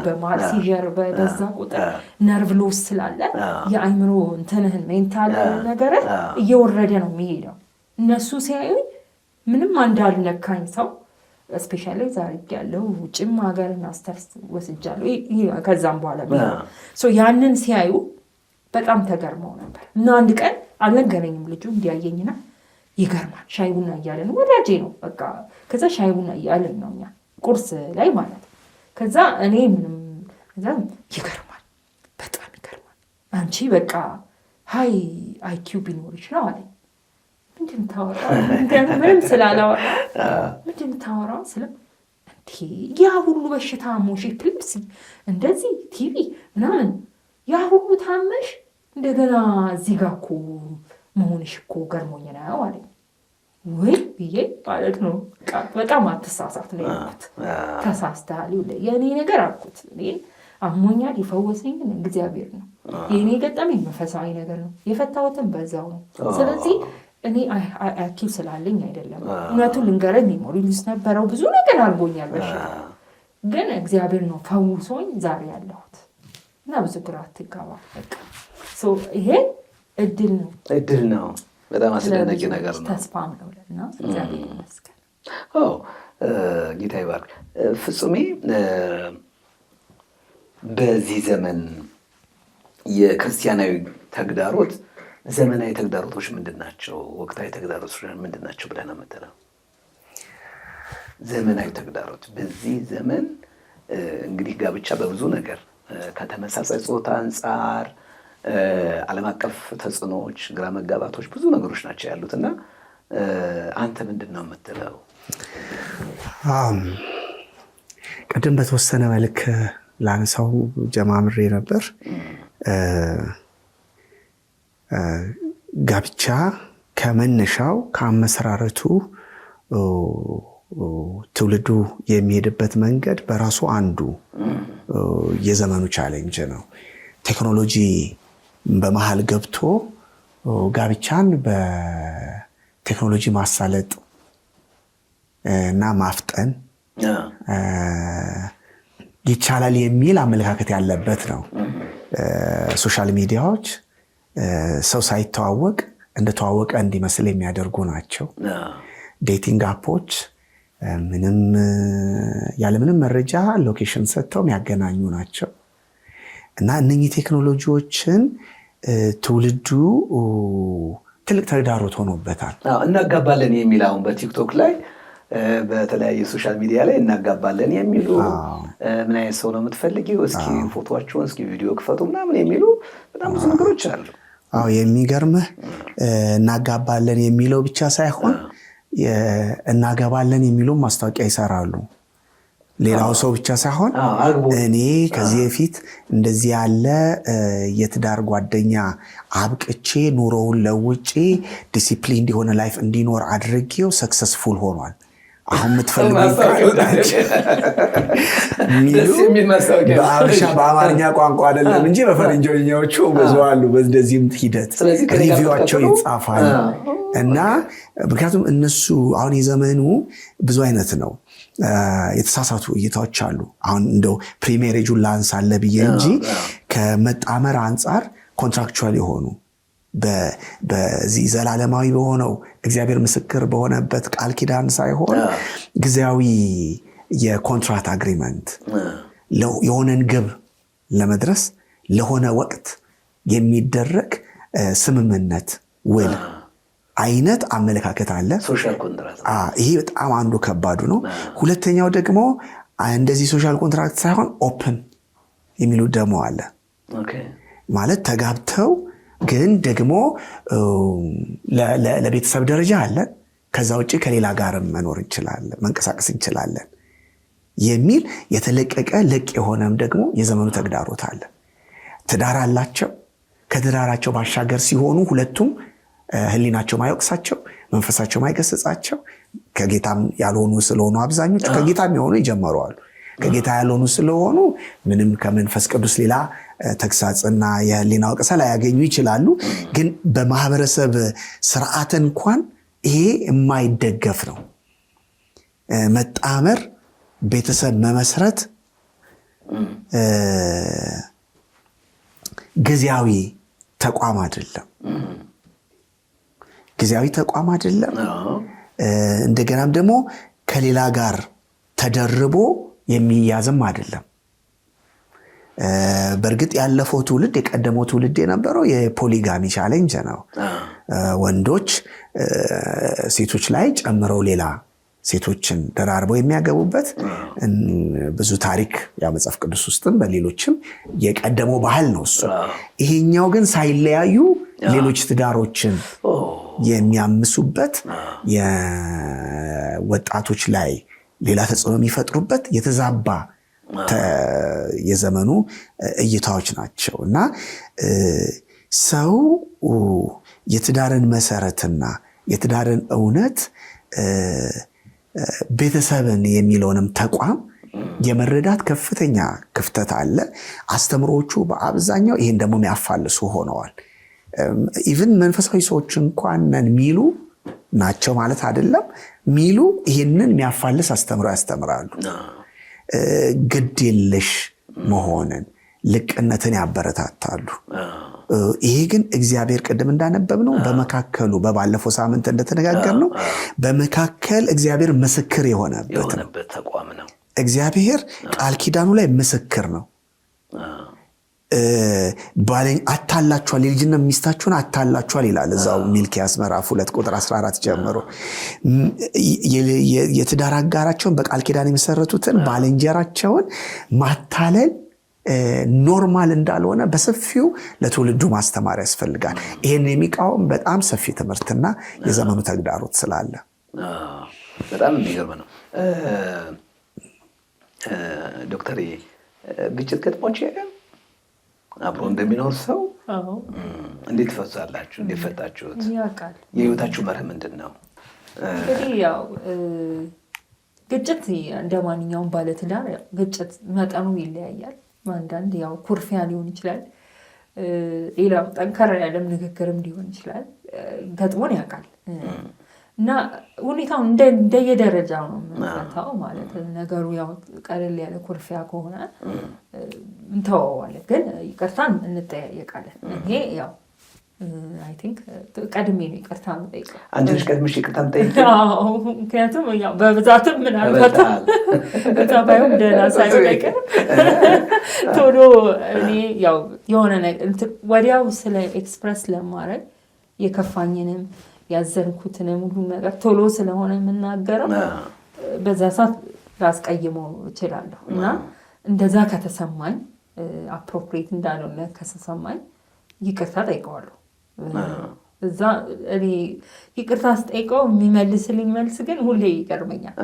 ሲጀር በዛ ቁጥር ነርቭ ሎስ ስላለ የአይምሮ እንትንህን ሜንታል ነገር እየወረደ ነው የሚሄደው። እነሱ ሲያዩኝ ምንም እንዳልነካኝ ሰው ስፔሻላይዝ አድርጌያለሁ፣ ውጭም ሀገር ማስተርስ ወስጃለሁ። ከዛም በኋላ ያንን ሲያዩ በጣም ተገርመው ነበር እና አንድ ቀን አልነገረኝም ልጁ እንዲያየኝና ይገርማል ሻይ ቡና እያለን ወዳጄ ነው በቃ። ከዛ ሻይ ቡና እያለን ነው እኛ ቁርስ ላይ ማለት። ከዛ እኔ ምንም ይገርማል፣ በጣም ይገርማል፣ አንቺ በቃ ሃይ አይኪው ቢኖርሽ ነው አለኝ። ምንድን ታወራው? ምንም ስላላወራ ምንድን ታወራው ስለ እንዴ ያ ሁሉ በሽታ ሞሽ ፕሊፕሲ እንደዚህ ቲቪ ምናምን ያ ሁሉ ታመሽ እንደገና እዚህ ጋር እኮ መሆንሽ እኮ ገርሞኝ ነው አለኝ። ወይ ብዬ ማለት ነው በጣም አትሳሳት ነው ያልኩት። ተሳስተሃል የእኔ ነገር አልኩት። እኔን አሞኛል የፈወሰኝ ግን እግዚአብሔር ነው። የእኔ ገጠመኝ መንፈሳዊ ነገር ነው፣ የፈታሁትን በዛው ነው። ስለዚህ እኔ አኪው ስላለኝ አይደለም። እውነቱን ልንገረኝ ሜሞሪ ሉስ ነበረው፣ ብዙ ነገር አድርጎኛል በሽታ፣ ግን እግዚአብሔር ነው ፈውሶኝ ዛሬ ያለሁት እና ብዙ ግራ አትጋባ። በቃ ይሄ እድል ነው። በጣም አስደናቂ ነገር ነው። ተስፋም ነው እና እግዚአብሔር ይመስገን። ጌታ ይባርክ። ፍጹሜ በዚህ ዘመን የክርስቲያናዊ ተግዳሮት ዘመናዊ ተግዳሮቶች ምንድን ናቸው? ወቅታዊ ተግዳሮቶች ምንድን ናቸው ብለህ ነው የምትለው? ዘመናዊ ተግዳሮት በዚህ ዘመን እንግዲህ ጋብቻ በብዙ ነገር ከተመሳሳይ ጾታ አንጻር ዓለም አቀፍ ተጽዕኖዎች፣ ግራ መጋባቶች፣ ብዙ ነገሮች ናቸው ያሉት እና አንተ ምንድን ነው የምትለው? ቅድም በተወሰነ መልክ ላነሳው ጀማምሬ ነበር። ጋብቻ ከመነሻው ከአመሰራረቱ ትውልዱ የሚሄድበት መንገድ በራሱ አንዱ የዘመኑ ቻሌንጅ ነው። ቴክኖሎጂ በመሃል ገብቶ ጋብቻን በቴክኖሎጂ ማሳለጥ እና ማፍጠን ይቻላል የሚል አመለካከት ያለበት ነው። ሶሻል ሚዲያዎች ሰው ሳይተዋወቅ እንደተዋወቀ እንዲመስል የሚያደርጉ ናቸው። ዴቲንግ አፖች ያለምንም መረጃ ሎኬሽን ሰጥተው የሚያገናኙ ናቸው እና እነኚህ ቴክኖሎጂዎችን ትውልዱ ትልቅ ተግዳሮት ሆኖበታል። እናጋባለን የሚል አሁን በቲክቶክ ላይ በተለያየ ሶሻል ሚዲያ ላይ እናጋባለን የሚሉ ምን አይነት ሰው ነው የምትፈልጊው? እስኪ ፎቶዋቸውን እስኪ ቪዲዮ ክፈቱ ምናምን የሚሉ በጣም ብዙ ነገሮች አሉ። የሚገርምህ እናጋባለን የሚለው ብቻ ሳይሆን እናገባለን የሚሉ ማስታወቂያ ይሰራሉ። ሌላው ሰው ብቻ ሳይሆን እኔ ከዚህ በፊት እንደዚህ ያለ የትዳር ጓደኛ አብቅቼ ኑሮውን ለውጬ ዲሲፕሊን እንዲሆነ ላይፍ እንዲኖር አድርጌው ሰክሰስፉል ሆኗል። አሁን የምትፈልጉት በአማርኛ ቋንቋ አይደለም እንጂ በፈረንጆኛዎቹ ብዙ አሉ። በዚህም ሂደት ሪቪዋቸው ይጻፋል እና ምክንያቱም እነሱ አሁን የዘመኑ ብዙ አይነት ነው። የተሳሳቱ እይታዎች አሉ። አሁን እንደው ፕሪሜሬጁን ላንሳለ ብዬ እንጂ ከመጣመር አንጻር ኮንትራክቹዋል የሆኑ በዚህ ዘላለማዊ በሆነው እግዚአብሔር ምስክር በሆነበት ቃል ኪዳን ሳይሆን ጊዜያዊ የኮንትራክት አግሪመንት የሆነን ግብ ለመድረስ ለሆነ ወቅት የሚደረግ ስምምነት ውል አይነት አመለካከት አለ። ሶሻል ኮንትራክት ይሄ በጣም አንዱ ከባዱ ነው። ሁለተኛው ደግሞ እንደዚህ ሶሻል ኮንትራክት ሳይሆን ኦፕን የሚሉት ደግሞ አለ። ማለት ተጋብተው ግን ደግሞ ለቤተሰብ ደረጃ አለ፣ ከዛ ውጭ ከሌላ ጋር መኖር እንችላለን፣ መንቀሳቀስ እንችላለን የሚል የተለቀቀ ልቅ የሆነም ደግሞ የዘመኑ ተግዳሮት አለ። ትዳር አላቸው። ከትዳራቸው ባሻገር ሲሆኑ ሁለቱም ህሊናቸው ማይወቅሳቸው፣ መንፈሳቸው ማይገስጻቸው፣ ከጌታም ያልሆኑ ስለሆኑ አብዛኞቹ ከጌታም የሆኑ ይጀምራሉ። ከጌታ ያልሆኑ ስለሆኑ ምንም ከመንፈስ ቅዱስ ሌላ ተግሳጽና የህሊና ወቀሳ ላይ ያገኙ ይችላሉ። ግን በማህበረሰብ ስርዓት እንኳን ይሄ የማይደገፍ ነው። መጣመር፣ ቤተሰብ መመስረት ጊዜያዊ ተቋም አይደለም። ጊዜያዊ ተቋም አይደለም። እንደገናም ደግሞ ከሌላ ጋር ተደርቦ የሚያዝም አይደለም። በእርግጥ ያለፈው ትውልድ የቀደመው ትውልድ የነበረው የፖሊጋሚ ቻሌንጅ ነው። ወንዶች ሴቶች ላይ ጨምረው ሌላ ሴቶችን ደራርበው የሚያገቡበት ብዙ ታሪክ መጽሐፍ ቅዱስ ውስጥም በሌሎችም የቀደመው ባህል ነው እሱ። ይሄኛው ግን ሳይለያዩ ሌሎች ትዳሮችን የሚያምሱበት የወጣቶች ላይ ሌላ ተጽዕኖ የሚፈጥሩበት የተዛባ የዘመኑ እይታዎች ናቸው እና ሰው የትዳርን መሰረትና የትዳርን እውነት ቤተሰብን የሚለውንም ተቋም የመረዳት ከፍተኛ ክፍተት አለ። አስተምሮቹ በአብዛኛው ይሄን ደግሞ የሚያፋልሱ ሆነዋል። ኢቭን መንፈሳዊ ሰዎች እንኳን ነን ሚሉ ናቸው ማለት አይደለም ሚሉ ይሄንን የሚያፋልስ አስተምሮ ያስተምራሉ። ግድ የለሽ መሆንን፣ ልቅነትን ያበረታታሉ። ይሄ ግን እግዚአብሔር ቅድም እንዳነበብነው በመካከሉ በባለፈው ሳምንት እንደተነጋገርነው በመካከል እግዚአብሔር ምስክር የሆነበት ተቋም ነው። እግዚአብሔር ቃል ኪዳኑ ላይ ምስክር ነው። ባለኝ አታላችኋል፣ የልጅነት ሚስታችሁን አታላችኋል ይላል እዛው ሚልክያስ ምዕራፍ 2 ቁጥር 14 ጀምሮ። የትዳር አጋራቸውን በቃል ኪዳን የመሰረቱትን ባልንጀራቸውን ማታለል ኖርማል እንዳልሆነ በሰፊው ለትውልዱ ማስተማር ያስፈልጋል። ይሄን የሚቃወም በጣም ሰፊ ትምህርትና የዘመኑ ተግዳሮት ስላለ በጣም የሚገርም ነው። ዶክተር ግጭት ገጥሟችሁ ያውቃል? አብሮ እንደሚኖር ሰው እንዴት ትፈታላችሁ? እንዴት ፈታችሁት? ያውቃል። የህይወታችሁ መርህ ምንድን ነው? እንግዲህ ያው ግጭት እንደ ማንኛውም ባለትዳር ግጭት መጠኑ ይለያያል። አንዳንድ ያው ኩርፊያ ሊሆን ይችላል፣ ሌላው ጠንከር ያለም ንግግርም ሊሆን ይችላል። ገጥሞን ያውቃል እና ሁኔታውን እንደየደረጃው ነው የምንፈታው። ማለት ነገሩ ያው ቀለል ያለ ኩርፊያ ከሆነ እንተዋዋለን፣ ግን ይቅርታን እንጠያየቃለን። ይሄ ያው አይ ቲንክ ቀድሜ ነው ይቅርታ የምጠይቀው። አንቺ ነሽ ቀድመሽ ይቅርታ የምጠይቀው? አዎ፣ ምክንያቱም ያው በብዛትም ምናልባት ተባዩም ደህና ሳይሆን አይቀር ቶሎ እኔ ያው የሆነ ነገር ወዲያው ስለ ኤክስፕረስ ለማድረግ የከፋኝንም ያዘንኩትንም ሁሉ ነገር ቶሎ ስለሆነ የምናገረው በዛ ሰዓት ላስቀይመው እችላለሁ እና እንደዛ ከተሰማኝ አፕሮፕሪየት እንዳልሆነ ከተሰማኝ ይቅርታ ጠይቀዋለሁ። እዛ እኔ ይቅርታ ስጠይቀው የሚመልስልኝ መልስ ግን ሁሌ ይገርመኛል።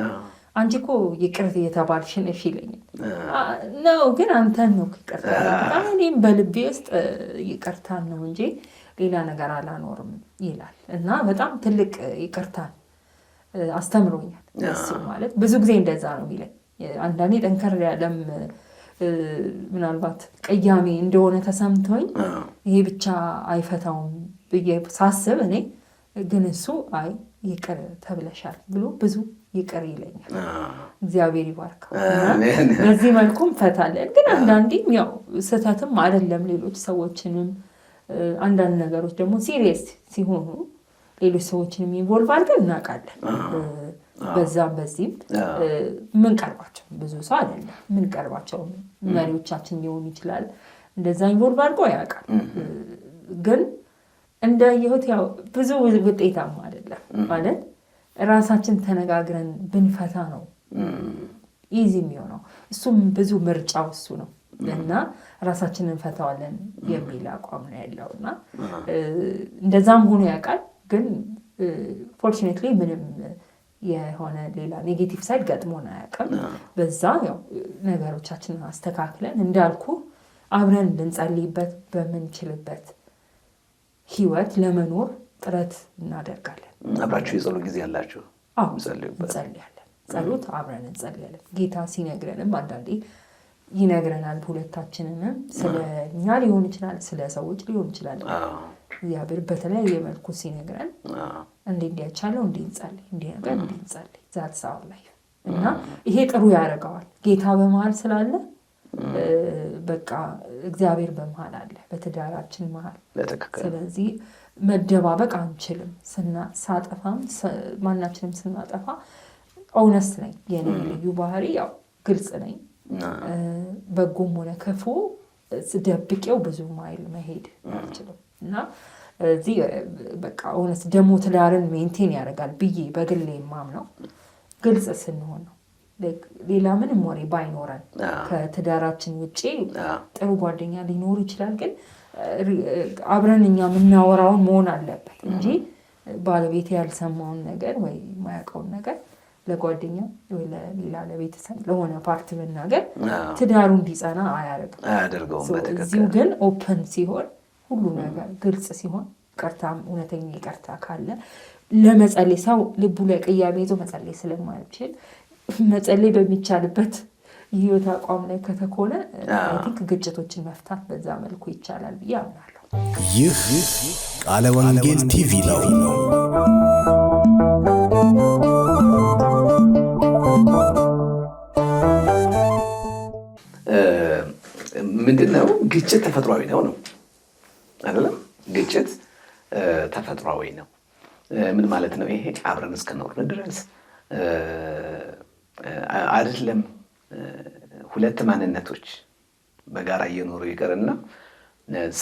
አንቺ እኮ ይቅር የተባልሽ ነሽ ይለኛል። ነው ግን አንተን ነው ይቅርታ እኔም በልቤ ውስጥ ይቅርታን ነው እንጂ ሌላ ነገር አላኖርም ይላል እና በጣም ትልቅ ይቅርታን አስተምሮኛል። እሱ ማለት ብዙ ጊዜ እንደዛ ነው የሚለኝ። አንዳንዴ ጠንከር ያለም ምናልባት ቅያሜ እንደሆነ ተሰምቶኝ ይሄ ብቻ አይፈታውም ብዬ ሳስብ እኔ ግን እሱ አይ ይቅር ተብለሻል ብሎ ብዙ ይቅር ይለኛል። እግዚአብሔር ይባርከው። በዚህ መልኩም ፈታለን። ግን አንዳንዴም ያው ስህተትም አይደለም ሌሎች ሰዎችንም አንዳንድ ነገሮች ደግሞ ሲሪየስ ሲሆኑ ሌሎች ሰዎችንም ኢንቮልቭ አድርገን እናውቃለን። በዛም በዚህም ምንቀርባቸው ብዙ ሰው አይደለም ምንቀርባቸው መሪዎቻችን ሊሆኑ ይችላል። እንደዛ ኢንቮልቭ አድርገው ያውቃል። ግን እንደ ይሁት ያው ብዙ ውጤታማ አይደለም ማለት ራሳችን ተነጋግረን ብንፈታ ነው ኢዚ የሚሆነው። እሱም ብዙ ምርጫው እሱ ነው እና ራሳችንን እንፈታዋለን የሚል አቋም ነው ያለው እና እንደዛም ሆኖ ያውቃል። ግን ፎርቹኔትሊ ምንም የሆነ ሌላ ኔጌቲቭ ሳይድ ገጥሞን አያውቅም። በዛ ያው ነገሮቻችንን አስተካክለን እንዳልኩ አብረን ልንጸልይበት በምንችልበት ህይወት ለመኖር ጥረት እናደርጋለን። አብራችሁ የጸሎት ጊዜ ያላችሁ? አዎ እንጸልያለን። ጸሎት አብረን እንጸልያለን። ጌታ ሲነግረንም አንዳንዴ ይነግረናል። ሁለታችንንም ስለ እኛ ሊሆን ይችላል፣ ስለ ሰዎች ሊሆን ይችላል። እግዚአብሔር በተለያየ መልኩ ሲነግረን እንዲያቻለው እንድንጸልይ እንዲነገር እንድንጸልይ ዛትስ አወር ላይፍ እና ይሄ ጥሩ ያደርገዋል። ጌታ በመሃል ስላለ በቃ እግዚአብሔር በመሃል አለ በትዳራችን መሃል። ስለዚህ መደባበቅ አንችልም። ሳጠፋም ማናችንም ስናጠፋ ኦነስት ነኝ። የኔ ልዩ ባህሪ ያው ግልጽ ነኝ። በጎም ሆነ ክፉ ደብቄው ብዙ ማይል መሄድ አልችልም እና እዚህ በቃ ኦነስት ደግሞ ትዳርን ሜንቴን ያደርጋል ብዬ በግሌ የማምነው ግልጽ ስንሆን ነው። ሌላ ምንም ወሬ ባይኖረን ከትዳራችን ውጪ ጥሩ ጓደኛ ሊኖር ይችላል። ግን አብረን እኛ የምናወራውን መሆን አለበት እንጂ ባለቤት ያልሰማውን ነገር ወይ የማያውቀውን ነገር ለጓደኛ ወይ ለሌላ ለቤተሰብ ለሆነ ፓርት መናገር ትዳሩ እንዲጸና አያደርገውም። እዚሁ ግን ኦፕን ሲሆን ሁሉ ነገር ግልጽ ሲሆን ይቅርታም እውነተኛ ይቅርታ ካለ ለመጸለይ ሰው ልቡ ላይ ቅያሜ ይዞ መጸለይ ስለማይችል መጸለይ በሚቻልበት የህይወት አቋም ላይ ከተኮነ አይቲንክ ግጭቶችን መፍታት በዛ መልኩ ይቻላል ብዬ አምናለሁ። ይህ ቃለ ወንጌል ቲቪ ነው። ምንድነው ግጭት ተፈጥሯዊ ነው አይደለም? ግጭት ተፈጥሯዊ ነው። ምን ማለት ነው ይሄ? አብረን እስከኖርን ድረስ አይደለም ሁለት ማንነቶች በጋራ እየኖሩ ይቀርና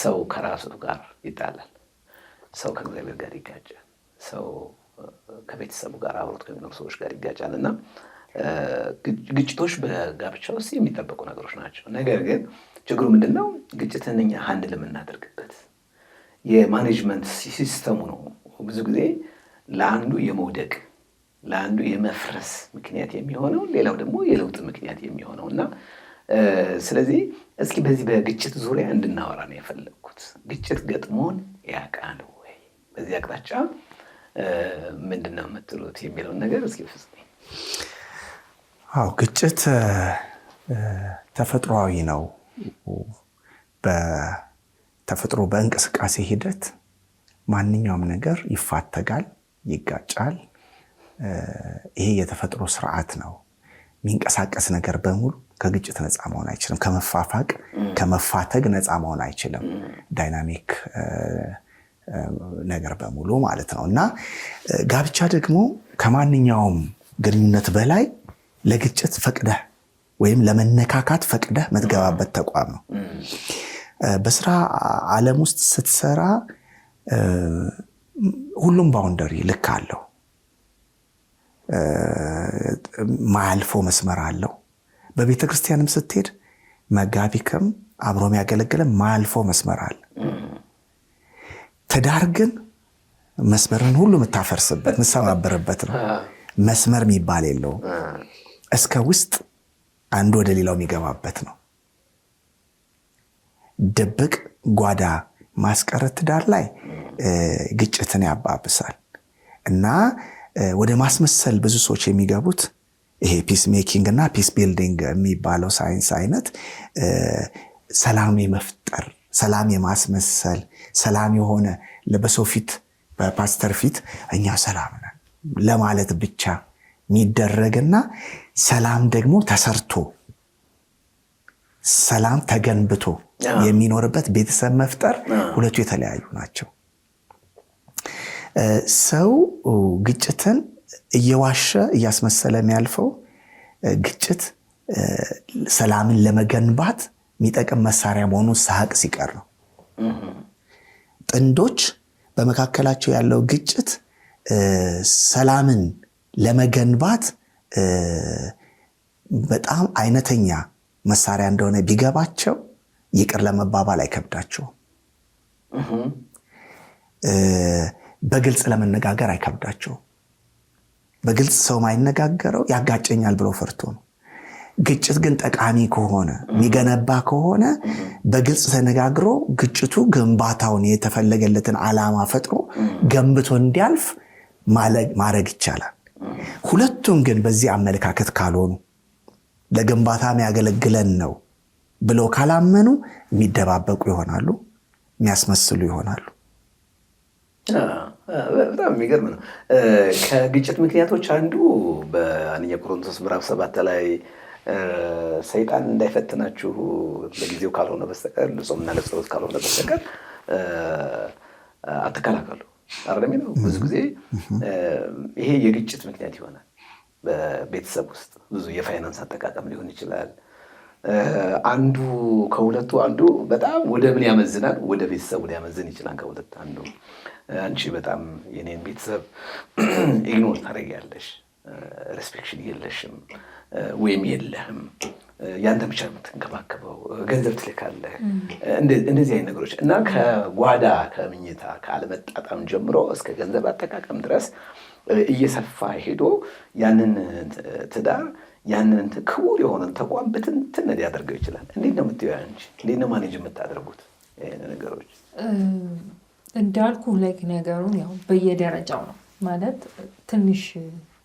ሰው ከራሱ ጋር ይጣላል። ሰው ከእግዚአብሔር ጋር ይጋጫል። ሰው ከቤተሰቡ ጋር አብሮት ከሚኖሩ ሰዎች ጋር ይጋጫል እና ግጭቶች በጋብቻ ውስጥ የሚጠበቁ ነገሮች ናቸው። ነገር ግን ችግሩ ምንድነው? ግጭትን እኛ ሃንድል የምናደርግበት የማኔጅመንት ሲስተሙ ነው ብዙ ጊዜ ለአንዱ የመውደቅ ለአንዱ የመፍረስ ምክንያት የሚሆነው፣ ሌላው ደግሞ የለውጥ ምክንያት የሚሆነው እና ስለዚህ እስኪ በዚህ በግጭት ዙሪያ እንድናወራ ነው የፈለግኩት። ግጭት ገጥሞን ያውቃል ወይ? በዚህ አቅጣጫ ምንድነው የምትሉት የሚለውን ነገር እስኪ ፍጽሜ። አዎ ግጭት ተፈጥሯዊ ነው። በተፈጥሮ በእንቅስቃሴ ሂደት ማንኛውም ነገር ይፋተጋል፣ ይጋጫል። ይሄ የተፈጥሮ ስርዓት ነው። የሚንቀሳቀስ ነገር በሙሉ ከግጭት ነፃ መሆን አይችልም። ከመፋፋቅ ከመፋተግ ነፃ መሆን አይችልም። ዳይናሚክ ነገር በሙሉ ማለት ነው እና ጋብቻ ደግሞ ከማንኛውም ግንኙነት በላይ ለግጭት ፈቅደህ ወይም ለመነካካት ፈቅደህ የምትገባበት ተቋም ነው። በስራ ዓለም ውስጥ ስትሰራ ሁሉም ባውንደሪ ልክ አለው። ማያልፎ መስመር አለው። በቤተ ክርስቲያንም ስትሄድ መጋቢክም አብሮ የሚያገለግል ማያልፎ መስመር አለ። ትዳር ግን መስመርን ሁሉ የምታፈርስበት የምትሰባበርበት ነው። መስመር የሚባል የለውም። እስከ ውስጥ አንዱ ወደ ሌላው የሚገባበት ነው። ድብቅ ጓዳ ማስቀረት ትዳር ላይ ግጭትን ያባብሳል እና ወደ ማስመሰል ብዙ ሰዎች የሚገቡት ይሄ ፒስ ሜኪንግ እና ፒስ ቢልዲንግ የሚባለው ሳይንስ አይነት ሰላም የመፍጠር ሰላም የማስመሰል ሰላም የሆነ በሰው ፊት በፓስተር ፊት እኛ ሰላም ነን ለማለት ብቻ የሚደረግና ሰላም ደግሞ ተሰርቶ ሰላም ተገንብቶ የሚኖርበት ቤተሰብ መፍጠር ሁለቱ የተለያዩ ናቸው። ሰው ግጭትን እየዋሸ እያስመሰለ የሚያልፈው ግጭት ሰላምን ለመገንባት የሚጠቅም መሳሪያ መሆኑ ሳቅ ሲቀር ነው። ጥንዶች በመካከላቸው ያለው ግጭት ሰላምን ለመገንባት በጣም አይነተኛ መሳሪያ እንደሆነ ቢገባቸው ይቅር ለመባባል አይከብዳቸውም። በግልጽ ለመነጋገር አይከብዳቸውም። በግልጽ ሰው ማይነጋገረው ያጋጨኛል ብሎ ፈርቶ ነው። ግጭት ግን ጠቃሚ ከሆነ የሚገነባ ከሆነ በግልጽ ተነጋግሮ ግጭቱ ግንባታውን የተፈለገለትን ዓላማ ፈጥሮ ገንብቶ እንዲያልፍ ማድረግ ይቻላል። ሁለቱም ግን በዚህ አመለካከት ካልሆኑ ለግንባታ የሚያገለግለን ነው ብሎ ካላመኑ የሚደባበቁ ይሆናሉ፣ የሚያስመስሉ ይሆናሉ። በጣም የሚገርም ነው። ከግጭት ምክንያቶች አንዱ በአንደኛ ቆሮንቶስ ምዕራፍ 7 ላይ ሰይጣን እንዳይፈትናችሁ ለጊዜው ካልሆነ በስተቀር ለጾምና ለጸሎት ካልሆነ በስተቀር አትከላከሉ አይደለም ነው። ብዙ ጊዜ ይሄ የግጭት ምክንያት ይሆናል። በቤተሰብ ውስጥ ብዙ የፋይናንስ አጠቃቀም ሊሆን ይችላል። አንዱ ከሁለቱ አንዱ በጣም ወደ ምን ያመዝናል? ወደ ቤተሰቡ ሊያመዝን ይችላል። ከሁለት አንዱ አንቺ በጣም የኔን ቤተሰብ ኢግኖር ታደርጊያለሽ፣ ሬስፔክሽን የለሽም ወይም የለህም፣ ያንተ ብቻ የምትንከባከበው ገንዘብ ትልካለህ፣ እንደዚህ አይነት ነገሮች እና ከጓዳ ከምኝታ ካለመጣጣም ጀምሮ እስከ ገንዘብ አጠቃቀም ድረስ እየሰፋ ሄዶ ያንን ትዳር ያንን ክቡር የሆነን ተቋም ብትንትን ሊያደርገው ይችላል። እንዴት ነው የምትይው አንቺ? እንዴት ነው ማኔጅ የምታደርጉት ይሄን ነገሮች? እንዳልኩ ላይክ ነገሩን ያው በየደረጃው ነው ማለት ትንሽ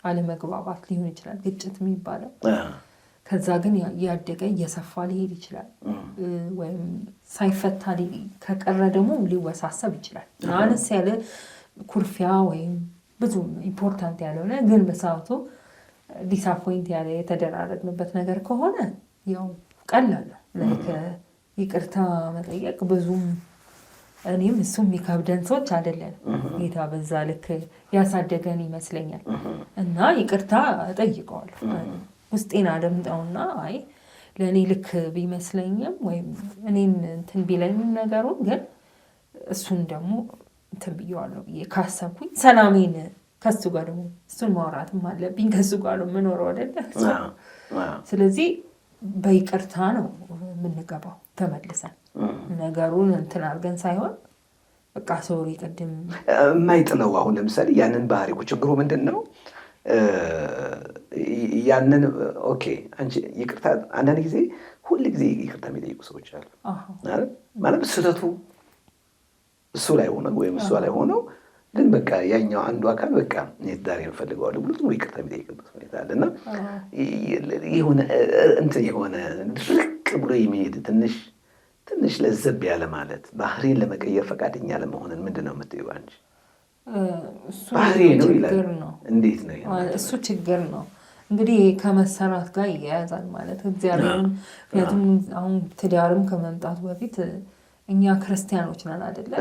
አለመግባባት ሊሆን ይችላል ግጭት የሚባለው። ከዛ ግን ያደገ እየሰፋ ሊሄድ ይችላል። ወይም ሳይፈታ ከቀረ ደግሞ ሊወሳሰብ ይችላል። አነስ ያለ ኩርፊያ ወይም ብዙ ኢምፖርታንት ያልሆነ ግን በሰዓቱ ዲስአፖይንት ያለ የተደራረግንበት ነገር ከሆነ ያው ቀላል ነው። ላይክ ይቅርታ መጠየቅ ብዙም እኔም እሱም የሚከብደን ሰዎች አይደለን። ጌታ በዛ ልክ ያሳደገን ይመስለኛል እና ይቅርታ እጠይቀዋለሁ። ውስጤን አደምጠውና አይ ለእኔ ልክ ቢመስለኝም ወይም እኔን እንትን ቢለኝም ነገሩን ግን እሱን ደግሞ እንትን ብዬዋለሁ ብዬ ካሰብኩኝ ሰላሜን ከሱ ጋር ደግሞ እሱን ማውራትም አለብኝ። ከሱ ጋር ነው የምኖረው አይደለ? ስለዚህ በይቅርታ ነው የምንገባው ተመልሰን ነገሩን እንትን አድርገን ሳይሆን በቃ ሶሪ ቅድም የማይጥለው አሁን ለምሳሌ ያንን ባህሪ ችግሩ ምንድን ነው? ያንን ኦኬ አንቺ ይቅርታ አንዳንድ ጊዜ ሁል ጊዜ ይቅርታ የሚጠይቁ ሰዎች አሉ ማለት ስህተቱ እሱ ላይ ሆነው ወይም እሷ ላይ ሆነው ግን በቃ ያኛው አንዱ አካል በቃ እኔ ትዳሬን እፈልገዋለሁ ብሎ ዝም ብሎ ይቅርታ የሚጠይቅበት ሁኔታ አለ እና የሆነ እንትን የሆነ ድርቅ ብሎ የሚሄድ ትንሽ ለዘብ ያለ ማለት ባህሪን ለመቀየር ፈቃደኛ ለመሆንን ምንድን ነው የምትይው አንቺ? ባህሪ ነው ይላል። እንዴት ነው እሱ? ችግር ነው እንግዲህ ከመሰራት ጋር ይያያዛል ማለት እግዚአብሔርን። ምክንያቱም አሁን ትዳርም ከመምጣቱ በፊት እኛ ክርስቲያኖች ነን አይደለ?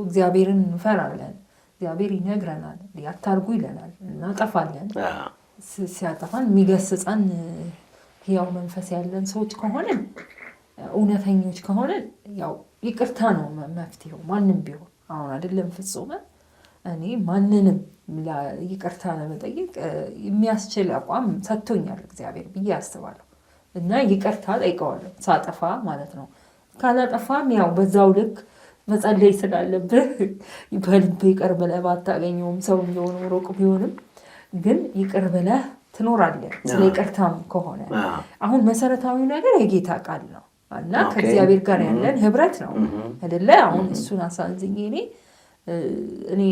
እግዚአብሔርን እንፈራለን። እግዚአብሔር ይነግረናል፣ ያታርጉ ይለናል፣ እናጠፋለን። ሲያጠፋን የሚገስጸን ያው መንፈስ ያለን ሰዎች ከሆነ እውነተኞች ከሆነ ያው ይቅርታ ነው መፍትሄው። ማንም ቢሆን አሁን አይደለም ፍጹም እኔ ማንንም ይቅርታ ለመጠየቅ የሚያስችል አቋም ሰጥቶኛል እግዚአብሔር ብዬ አስባለሁ። እና ይቅርታ ጠይቀዋለሁ ሳጠፋ ማለት ነው። ካላጠፋም ያው በዛው ልክ መጸለይ ስላለብህ በልብ ይቅር ብለህ ባታገኘውም ሰው ቢሆን ሩቅ ቢሆንም ግን ይቅር ብለህ ትኖራለህ። ስለ ይቅርታም ከሆነ አሁን መሰረታዊ ነገር የጌታ ቃል ነው እና ከእግዚአብሔር ጋር ያለን ህብረት ነው አይደለ? አሁን እሱን አሳንዝኜ እኔ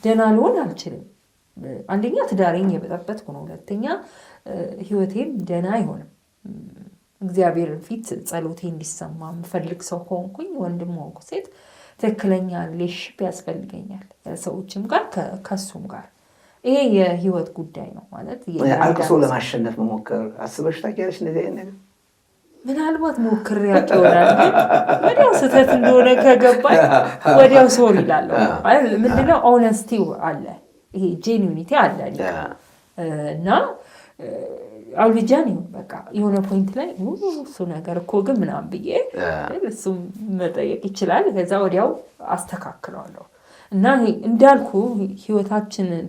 ደህና ልሆን አልችልም። አንደኛ ትዳሬን የበጠበጥኩ ነው። ሁለተኛ ህይወቴም ደህና አይሆንም። እግዚአብሔርን ፊት ጸሎቴ እንዲሰማ የምፈልግ ሰው ሆንኩኝ፣ ወንድም ሆንኩ ሴት፣ ትክክለኛ ሪሌሽንሺፕ ያስፈልገኛል ሰዎችም ጋር ከሱም ጋር። ይሄ የህይወት ጉዳይ ነው ማለት አልቅሶ ለማሸነፍ መሞከር አስበሽ ታውቂያለሽ? እንደዚህ አይነት ነገር ምናልባት ሞክሬ ያውቃል። ወዲያው ስህተት እንደሆነ ከገባኝ ወዲያው ሶሪ እላለሁ። ምንድነው ኦነስቲው አለ፣ ይሄ ጄኒዩኒቲ አለ እና አልብጃን ይሁን በቃ የሆነ ፖይንት ላይ እሱ ነገር እኮ ግን ምናምን ብዬ እሱም መጠየቅ ይችላል። ከዛ ወዲያው አስተካክለዋለሁ እና እንዳልኩ ህይወታችንን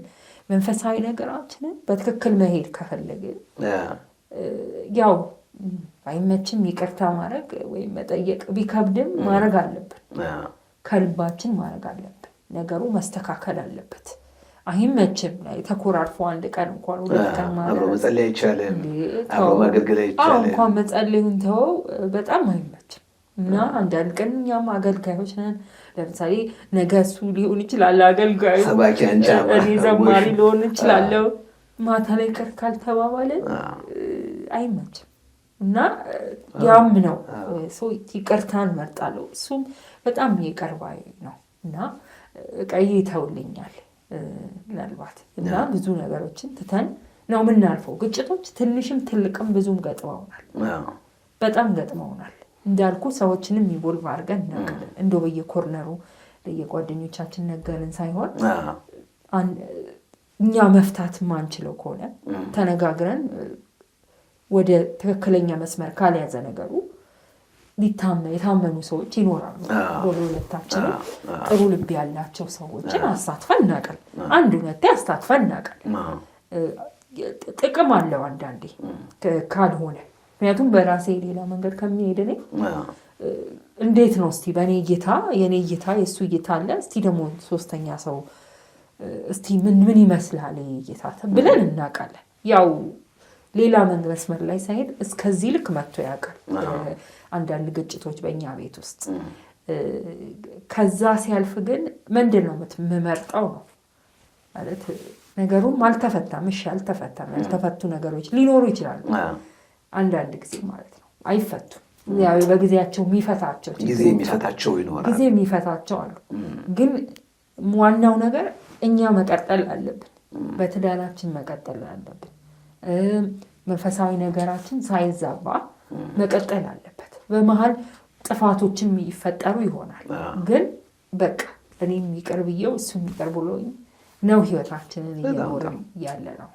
መንፈሳዊ ነገራችንን በትክክል መሄድ ከፈለግን ያው አይመችም ይቅርታ ማድረግ ወይም መጠየቅ ቢከብድም ማድረግ አለብን። ከልባችን ማድረግ አለብን። ነገሩ መስተካከል አለበት። አይመችም ላይ ተኮራርፎ አንድ ቀን እንኳን ሁለት ቀን ማለት አብሮ መጸለይ አይቻልም፣ አብሮ ማገልገል አይቻልም። እንኳን መጸለዩን ተው በጣም አይመችም። እና አንዳንድ ቀን እኛም አገልጋዮች ነን። ለምሳሌ ነገ እሱ ሊሆን ይችላል አገልጋዩ፣ እኔ ዘማሪ ሊሆን ይችላለሁ። ማታ ላይ ቅር ካልተባባለን አይመችም። እና ያም ነው ሰው ይቅርታን መርጣለሁ። እሱም በጣም ይቀርባይ ነው እና ቀይ ተውልኛል ምናልባት እና ብዙ ነገሮችን ትተን ነው የምናልፈው። ግጭቶች ትንሽም ትልቅም ብዙም ገጥመውናል፣ በጣም ገጥመውናል። እንዳልኩ ሰዎችንም ኢንቮልቭ አድርገን እናውቃለን። እንደው በየኮርነሩ ለየጓደኞቻችን ነገርን ሳይሆን እኛ መፍታት ማንችለው ከሆነ ተነጋግረን ወደ ትክክለኛ መስመር ካልያዘ ነገሩ የታመኑ ሰዎች ይኖራሉ። በሁለታችን ጥሩ ልብ ያላቸው ሰዎችን አሳትፈን እናውቃል። አንድ ሁለቴ አሳትፈን እናውቃል። ጥቅም አለው አንዳንዴ ካልሆነ፣ ምክንያቱም በራሴ ሌላ መንገድ ከሚሄድ እኔ እንዴት ነው እስቲ በእኔ እይታ የኔ እይታ የእሱ እይታ አለ፣ እስቲ ደግሞ ሶስተኛ ሰው እስቲ ምን ይመስላል እይታ ብለን እናውቃለን። ያው ሌላ መስመር ላይ ሳይሄድ እስከዚህ ልክ መጥቶ ያውቃል አንዳንድ ግጭቶች በእኛ ቤት ውስጥ። ከዛ ሲያልፍ ግን ምንድን ነው የምመርጠው ነው ማለት ነገሩም አልተፈታም። እሺ አልተፈታም፣ ያልተፈቱ ነገሮች ሊኖሩ ይችላሉ አንዳንድ ጊዜ ማለት ነው። አይፈቱም፣ ያው በጊዜያቸው የሚፈታቸው ጊዜ የሚፈታቸው ይኖራል፣ ጊዜ የሚፈታቸው አሉ። ግን ዋናው ነገር እኛ መቀጠል አለብን፣ በትዳራችን መቀጠል አለብን። መንፈሳዊ ነገራችን ሳይዛባ መቀጠል አለበት። በመሃል ጥፋቶችም ይፈጠሩ ይሆናል፣ ግን በቃ እኔም ይቅር ብዬው እሱም ይቅር ብሎኝ ነው ህይወታችንን እየኖርን ያለ ነው።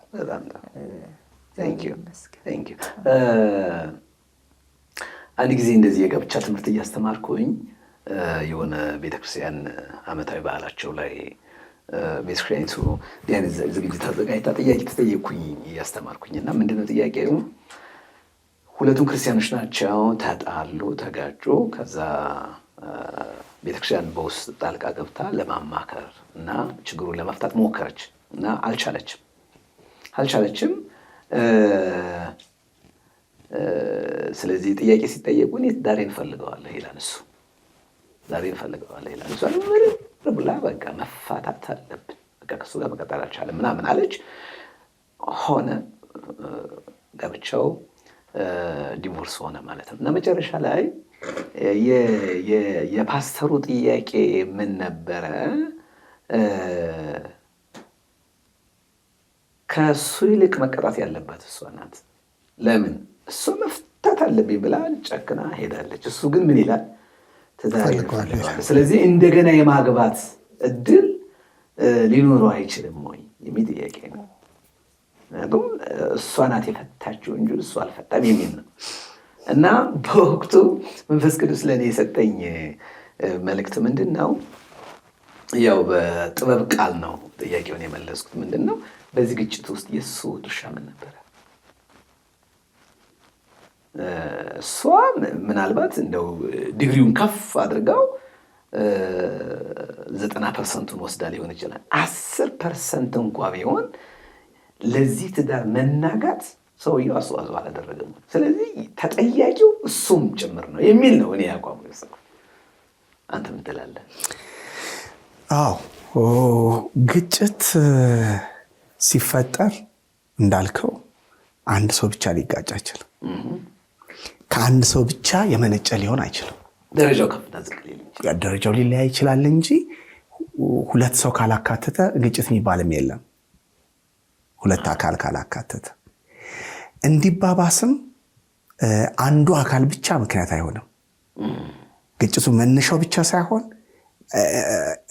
አንድ ጊዜ እንደዚህ የጋብቻ ትምህርት እያስተማርኩኝ የሆነ ቤተክርስቲያን ዓመታዊ በዓላቸው ላይ ቤተክርስቲያኒቱ ዲያኔት ዝግጅት አዘጋጅታ ጥያቄ ተጠየቅኩኝ እያስተማርኩኝ። እና ምንድነው ጥያቄው? ሁለቱም ክርስቲያኖች ናቸው፣ ተጣሉ፣ ተጋጩ። ከዛ ቤተክርስቲያን በውስጥ ጣልቃ ገብታ ለማማከር እና ችግሩን ለመፍታት ሞከረች እና አልቻለችም። ስለዚህ ጥያቄ ሲጠየቁ እኔ ዳሬን እፈልገዋለሁ ይላል እሱ፣ ዳሬን እፈልገዋለሁ ይላል እሱ። ብላ በቃ መፋታት አለብን፣ በቃ ከሱ ጋር መቀጠል አልቻለም ምናምን አለች። ሆነ ጋብቻው ዲቮርስ ሆነ ማለት ነው። እና መጨረሻ ላይ የፓስተሩ ጥያቄ ምን ነበረ? ከሱ ይልቅ መቀጣት ያለባት እሷ ናት። ለምን? እሷ መፍታት አለብኝ ብላ ጨክና ሄዳለች። እሱ ግን ምን ይላል? ትዳር ይፈልገዋል። ስለዚህ እንደገና የማግባት እድል ሊኖረው አይችልም ወይ የሚል ጥያቄ ነው። ምክንያቱም እሷ ናት የፈታችው እንጂ እሱ አልፈታም የሚል ነው። እና በወቅቱ መንፈስ ቅዱስ ለእኔ የሰጠኝ መልእክት ምንድን ነው? ያው በጥበብ ቃል ነው ጥያቄውን የመለስኩት። ምንድነው በዚህ ግጭት ውስጥ የሱ ድርሻ ምን ነበር? እሷ ምናልባት እንደው ዲግሪውን ከፍ አድርጋው 90% ወስዳ ሊሆን ይችላል። 10% እንኳን ቢሆን ለዚህ ትዳር መናጋት ሰውየው አስተዋጽኦ አላደረገም። ስለዚህ ተጠያቂው እሱም ጭምር ነው የሚል ነው እኔ ያቋሙ ነው። አንተ ምን ትላለህ? አዎ ግጭት ሲፈጠር እንዳልከው አንድ ሰው ብቻ ሊጋጭ አይችልም። ከአንድ ሰው ብቻ የመነጨ ሊሆን አይችልም። ደረጃው ከፍና ዝቅ ሊል ይችላል። ደረጃው ሊለያይ ይችላል እንጂ ሁለት ሰው ካላካተተ ግጭት የሚባልም የለም። ሁለት አካል ካላካተተ እንዲባባስም አንዱ አካል ብቻ ምክንያት አይሆንም። ግጭቱ መነሻው ብቻ ሳይሆን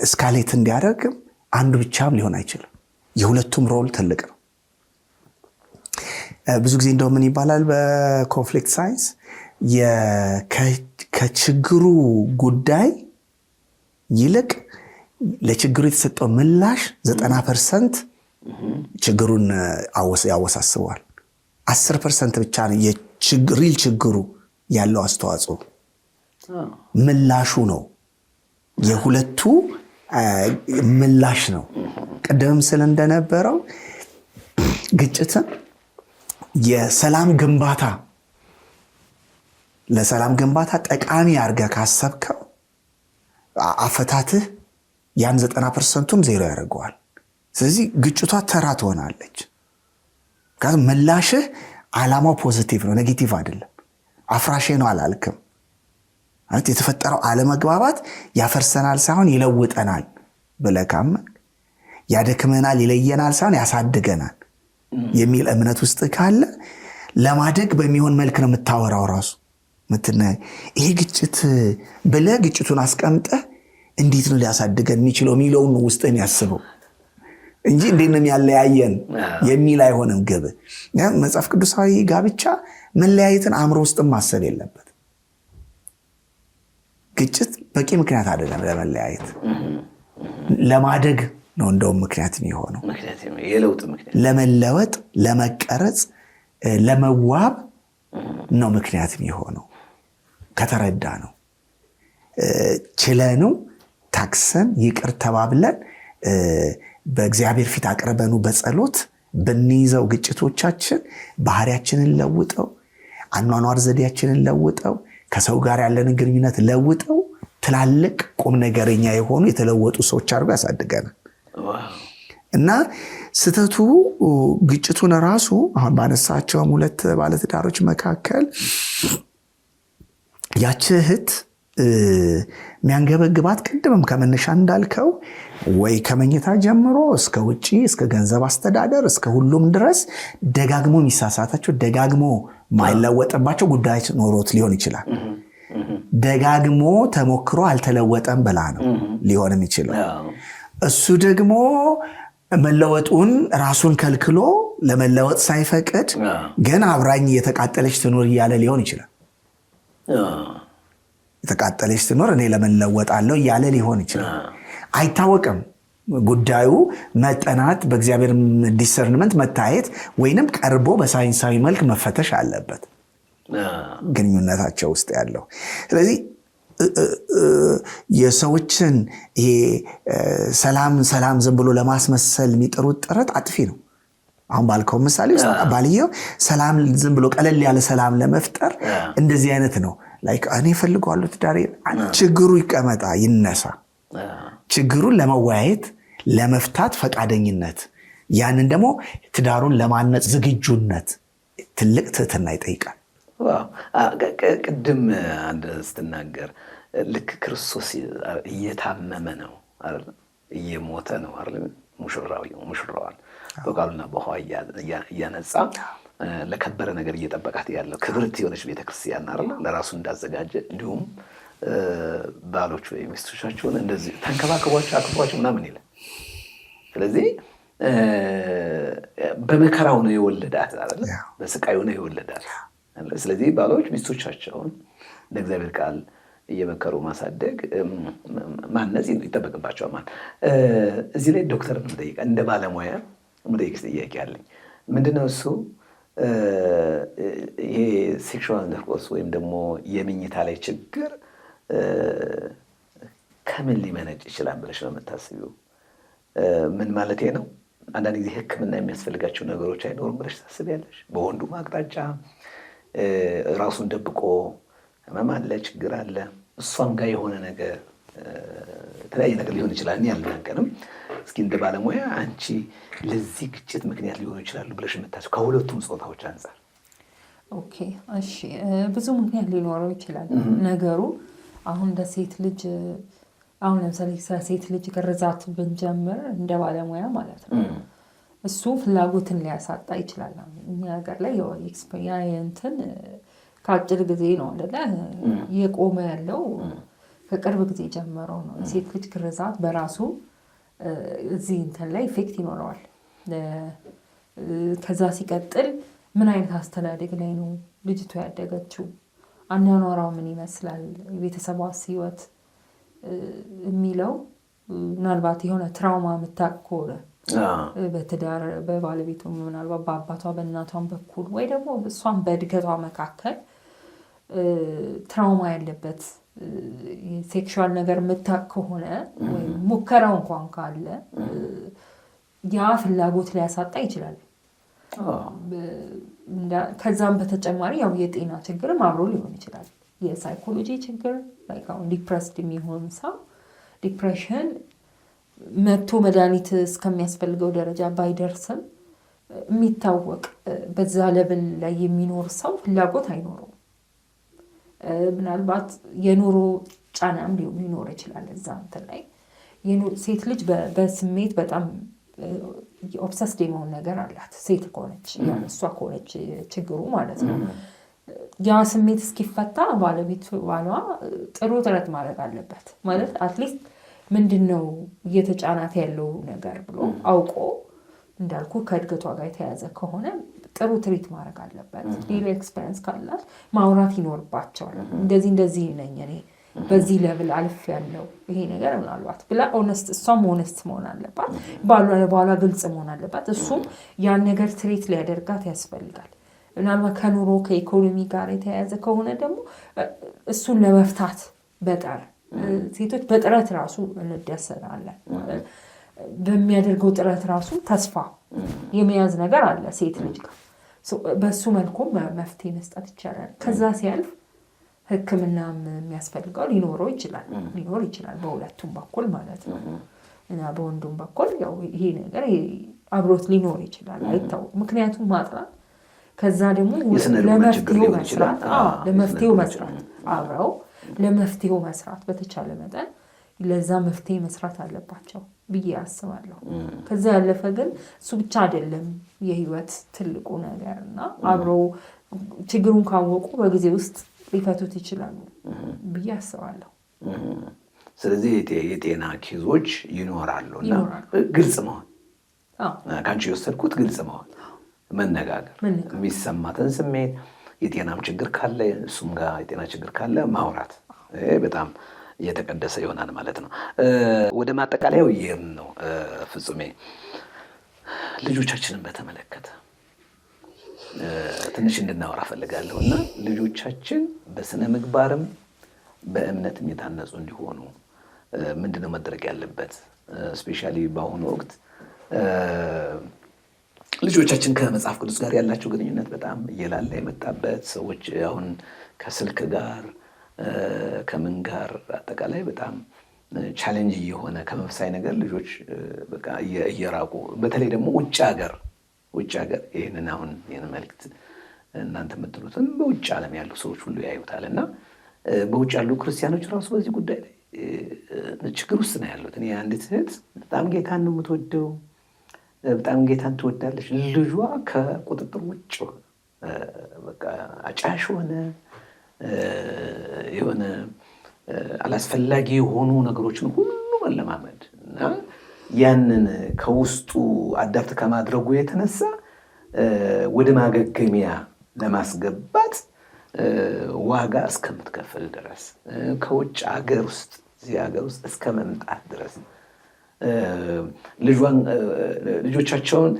እስካሌት እንዲያደርግም አንዱ ብቻም ሊሆን አይችልም። የሁለቱም ሮል ትልቅ ነው። ብዙ ጊዜ እንደው ምን ይባላል በኮንፍሊክት ሳይንስ ከችግሩ ጉዳይ ይልቅ ለችግሩ የተሰጠው ምላሽ 90% ችግሩን ያወሳስበዋል። 10% ብቻ ነው የሪል ችግሩ ያለው አስተዋጽኦ። ምላሹ ነው የሁለቱ ምላሽ ነው። ቀደም ስለ እንደነበረው ግጭትን የሰላም ግንባታ ለሰላም ግንባታ ጠቃሚ አድርገህ ካሰብከው አፈታትህ ያን 90%ቱን ዜሮ ያደርገዋል። ስለዚህ ግጭቷ ተራ ትሆናለች። ምክንያቱም ምላሽህ ዓላማው ፖዚቲቭ ነው፣ ኔጌቲቭ አይደለም። አፍራሽ ነው አላልክም። ማለት የተፈጠረው አለመግባባት ያፈርሰናል ሳይሆን ይለውጠናል ብለህ ካመንክ፣ ያደክመናል ይለየናል ሳይሆን ያሳድገናል የሚል እምነት ውስጥ ካለ ለማደግ በሚሆን መልክ ነው የምታወራው። ራሱ ይሄ ግጭት ብለህ ግጭቱን አስቀምጠህ እንዴት ነው ሊያሳድገን የሚችለው የሚለውን ውስጥን ያስበው እንጂ እንዴት ነው ያለያየን የሚል አይሆንም ግብ። መጽሐፍ ቅዱሳዊ ጋብቻ መለያየትን አእምሮ ውስጥ ማሰብ የለበት። ግጭት በቂ ምክንያት አይደለም ለመለያየት፣ ለማደግ ነው እንደውም ምክንያት የሚሆነው። ለመለወጥ፣ ለመቀረጽ፣ ለመዋብ ነው ምክንያት የሚሆነው። ከተረዳ ነው ችለኑ ታክሰን ይቅር ተባብለን በእግዚአብሔር ፊት አቅርበኑ በጸሎት በሚይዘው ግጭቶቻችን ባህሪያችንን ለውጠው፣ አኗኗር ዘዴያችንን ለውጠው፣ ከሰው ጋር ያለንን ግንኙነት ለውጠው ትላልቅ ቁም ነገረኛ የሆኑ የተለወጡ ሰዎች አድርጎ ያሳድገናል። እና ስተቱ ግጭቱን ራሱ አሁን ባነሳቸውም ሁለት ባለትዳሮች መካከል ያቺ እህት የሚያንገበግባት ቅድምም ከመነሻ እንዳልከው ወይ ከመኝታ ጀምሮ እስከ ውጪ እስከ ገንዘብ አስተዳደር እስከ ሁሉም ድረስ ደጋግሞ የሚሳሳታቸው ደጋግሞ ማይለወጥባቸው ጉዳዮች ኖሮት ሊሆን ይችላል። ደጋግሞ ተሞክሮ አልተለወጠም ብላ ነው ሊሆንም ይችላል። እሱ ደግሞ መለወጡን ራሱን ከልክሎ ለመለወጥ ሳይፈቅድ ግን አብራኝ የተቃጠለች ትኖር እያለ ሊሆን ይችላል። የተቃጠለች ትኖር እኔ ለመለወጥ አለው እያለ ሊሆን ይችላል። አይታወቅም። ጉዳዩ መጠናት በእግዚአብሔር ዲሰርንመንት መታየት ወይንም ቀርቦ በሳይንሳዊ መልክ መፈተሽ አለበት ግንኙነታቸው ውስጥ ያለው። ስለዚህ የሰዎችን ይሄ ሰላም ዝም ብሎ ለማስመሰል የሚጠሩት ጥረት አጥፊ ነው። አሁን ባልከው ምሳሌ ውስጥ ባልየው ሰላም ዝም ብሎ ቀለል ያለ ሰላም ለመፍጠር እንደዚህ አይነት ነው። ላይክ እኔ ፈልጋለሁ ትዳሬ፣ ችግሩ ይቀመጣ ይነሳ። ችግሩን ለመወያየት ለመፍታት ፈቃደኝነት፣ ያንን ደግሞ ትዳሩን ለማነጽ ዝግጁነት ትልቅ ትህትና ይጠይቃል። ቅድም አንድ ስትናገር ልክ ክርስቶስ እየታመመ ነው አይደል? እየሞተ ነው አይደል? ሙሽራዋን በቃሉና በውሃ እያነጻ ለከበረ ነገር እየጠበቃት ያለው ክብርት የሆነች ቤተክርስቲያን አይደል? ለራሱ እንዳዘጋጀ እንዲሁም ባሎች ወይ ሚስቶቻቸውን እንደዚህ ተንከባከቧቸው፣ አክብሯቸው ምናምን ይላል። ስለዚህ በመከራው ነው የወለዳት አይደል? በስቃዩ ነው የወለዳት። ስለዚህ ባሎች ሚስቶቻቸውን ለእግዚአብሔር ቃል እየመከሩ ማሳደግ ማነጽ ይጠበቅባቸዋል ማለት። እዚህ ላይ ዶክተር ምንጠይቃ እንደ ባለሙያ ምንጠይቅስ ጥያቄ አለኝ። ምንድነው እሱ ይሄ ሴክሹዋል ኢንተርኮርስ ወይም ደግሞ የምኝታ ላይ ችግር ከምን ሊመነጭ ይችላል ብለሽ ነው የምታስቢው? ምን ማለቴ ነው? አንዳንድ ጊዜ ሕክምና የሚያስፈልጋቸው ነገሮች አይኖሩም ብለሽ ታስቢያለሽ? በወንዱም አቅጣጫ ራሱን ደብቆ ህመም አለ፣ ችግር አለ፣ እሷም ጋር የሆነ ነገር የተለያየ ነገር ሊሆን ይችላል። እኔ አልናገርም። እስኪ እንደ ባለሙያ አንቺ ለዚህ ግጭት ምክንያት ሊሆኑ ይችላሉ ብለሽ የምታስቢው ከሁለቱም ጾታዎች አንጻር? ኦኬ እሺ፣ ብዙ ምክንያት ሊኖረው ይችላል ነገሩ። አሁን እንደ ሴት ልጅ አሁን ለምሳሌ ሴት ልጅ ግርዛት ብንጀምር እንደ ባለሙያ ማለት ነው እሱ ፍላጎትን ሊያሳጣ ይችላል። እኛ ሀገር ላይ እንትን ከአጭር ጊዜ ነው አይደለ የቆመ ያለው ከቅርብ ጊዜ ጀምሮ ነው። የሴት ልጅ ግርዛት በራሱ እዚህ እንትን ላይ ኢፌክት ይኖረዋል። ከዛ ሲቀጥል ምን አይነት አስተዳደግ ላይ ነው ልጅቷ ያደገችው፣ አኗኗሯ ምን ይመስላል፣ የቤተሰቧስ ህይወት የሚለው ምናልባት የሆነ ትራውማ የምታውቅ ከሆነ በትዳር በባለቤቱ ምናልባት በአባቷ በእናቷን በኩል ወይ ደግሞ እሷን በእድገቷ መካከል ትራውማ ያለበት ሴክሹዋል ነገር የምታውቅ ከሆነ ወይም ሙከራው እንኳን ካለ ያ ፍላጎት ሊያሳጣ ይችላል። ከዛም በተጨማሪ ያው የጤና ችግርም አብሮ ሊሆን ይችላል። የሳይኮሎጂ ችግር ላይ አሁን ዲፕረስድ የሚሆን ሰው ዲፕሬሽን መቶ መድኃኒት እስከሚያስፈልገው ደረጃ ባይደርስም የሚታወቅ በዛ ለብል ላይ የሚኖር ሰው ፍላጎት አይኖረውም። ምናልባት የኑሮ ጫናም ሊኖር ይችላል። እዛ እንትን ላይ ሴት ልጅ በስሜት በጣም ኦብሰስድ የመሆን ነገር አላት። ሴት ከሆነች እሷ ከሆነች ችግሩ ማለት ነው። ያ ስሜት እስኪፈታ ባሏ ጥሩ ጥረት ማድረግ አለበት። ማለት አትሊስት ምንድን ነው እየተጫናት ያለው ነገር ብሎ አውቆ እንዳልኩ ከእድገቷ ጋር የተያዘ ከሆነ ጥሩ ትሪት ማድረግ አለበት። ሌላ ኤክስፔሪንስ ካላት ማውራት ይኖርባቸዋል። እንደዚህ ነኝ እኔ በዚህ ለብል አልፍ ያለው ይሄ ነገር ምናልባት ብላ እሷም ኦነስት መሆን አለባት። ባሏ ግልጽ መሆን አለባት። እሱም ያን ነገር ትሪት ሊያደርጋት ያስፈልጋል። ምናልባት ከኑሮ ከኢኮኖሚ ጋር የተያያዘ ከሆነ ደግሞ እሱን ለመፍታት ሴቶች በጥረት ራሱ እንደሰናለን። በሚያደርገው ጥረት ራሱ ተስፋ የመያዝ ነገር አለ ሴት ልጅ ጋር። በሱ መልኩም መፍትሄ መስጠት ይቻላል። ከዛ ሲያልፍ ሕክምናም የሚያስፈልገው ሊኖር ይችላል በሁለቱም በኩል ማለት ነው። እና በወንዱም በኩል ያው ይሄ ነገር አብሮት ሊኖር ይችላል፣ አይታወቅም። ምክንያቱም ማጥራት ከዛ ደግሞ ለመፍትሄው መስራት አብረው ለመፍትሄው መስራት በተቻለ መጠን ለዛ መፍትሄ መስራት አለባቸው ብዬ አስባለሁ። ከዛ ያለፈ ግን እሱ ብቻ አይደለም የህይወት ትልቁ ነገር እና አብረው ችግሩን ካወቁ በጊዜ ውስጥ ሊፈቱት ይችላሉ ብዬ አስባለሁ። ስለዚህ የጤና ኬዞች ይኖራሉ እና ግልጽ መሆን ከአንቺ የወሰድኩት ግልጽ መሆን፣ መነጋገር፣ የሚሰማትን ስሜት የጤናም ችግር ካለ እሱም ጋር የጤና ችግር ካለ ማውራት በጣም እየተቀደሰ ይሆናል ማለት ነው። ወደ ማጠቃለያው ይሄን ነው ፍጹሜ፣ ልጆቻችንን በተመለከተ ትንሽ እንድናወራ ፈልጋለሁ እና ልጆቻችን በስነ ምግባርም በእምነትም የታነጹ እንዲሆኑ ምንድነው መደረግ ያለበት? ስፔሻሊ በአሁኑ ወቅት ልጆቻችን ከመጽሐፍ ቅዱስ ጋር ያላቸው ግንኙነት በጣም እየላላ የመጣበት፣ ሰዎች አሁን ከስልክ ጋር ከምን ጋር አጠቃላይ በጣም ቻሌንጅ እየሆነ ከመፍሳይ ነገር ልጆች በቃ እየራቁ፣ በተለይ ደግሞ ውጭ ሀገር ይህንን መልዕክት እናንተ የምትሉትን በውጭ ዓለም ያሉ ሰዎች ሁሉ ያዩታል እና በውጭ ያሉ ክርስቲያኖች ራሱ በዚህ ጉዳይ ላይ ችግር ውስጥ ነው ያሉት። እኔ አንዲት እህት በጣም ጌታን ነው የምትወደው፣ በጣም ጌታን ትወዳለች። ልጇ ከቁጥጥር ውጭ በቃ አጫሽ የሆነ አላስፈላጊ የሆኑ ነገሮችን ሁሉ መለማመድ እና ያንን ከውስጡ አዳፕት ከማድረጉ የተነሳ ወደ ማገገሚያ ለማስገባት ዋጋ እስከምትከፍል ድረስ ከውጭ ሀገር ውስጥ እዚህ ሀገር ውስጥ እስከ መምጣት ድረስ ልጆቻቸውን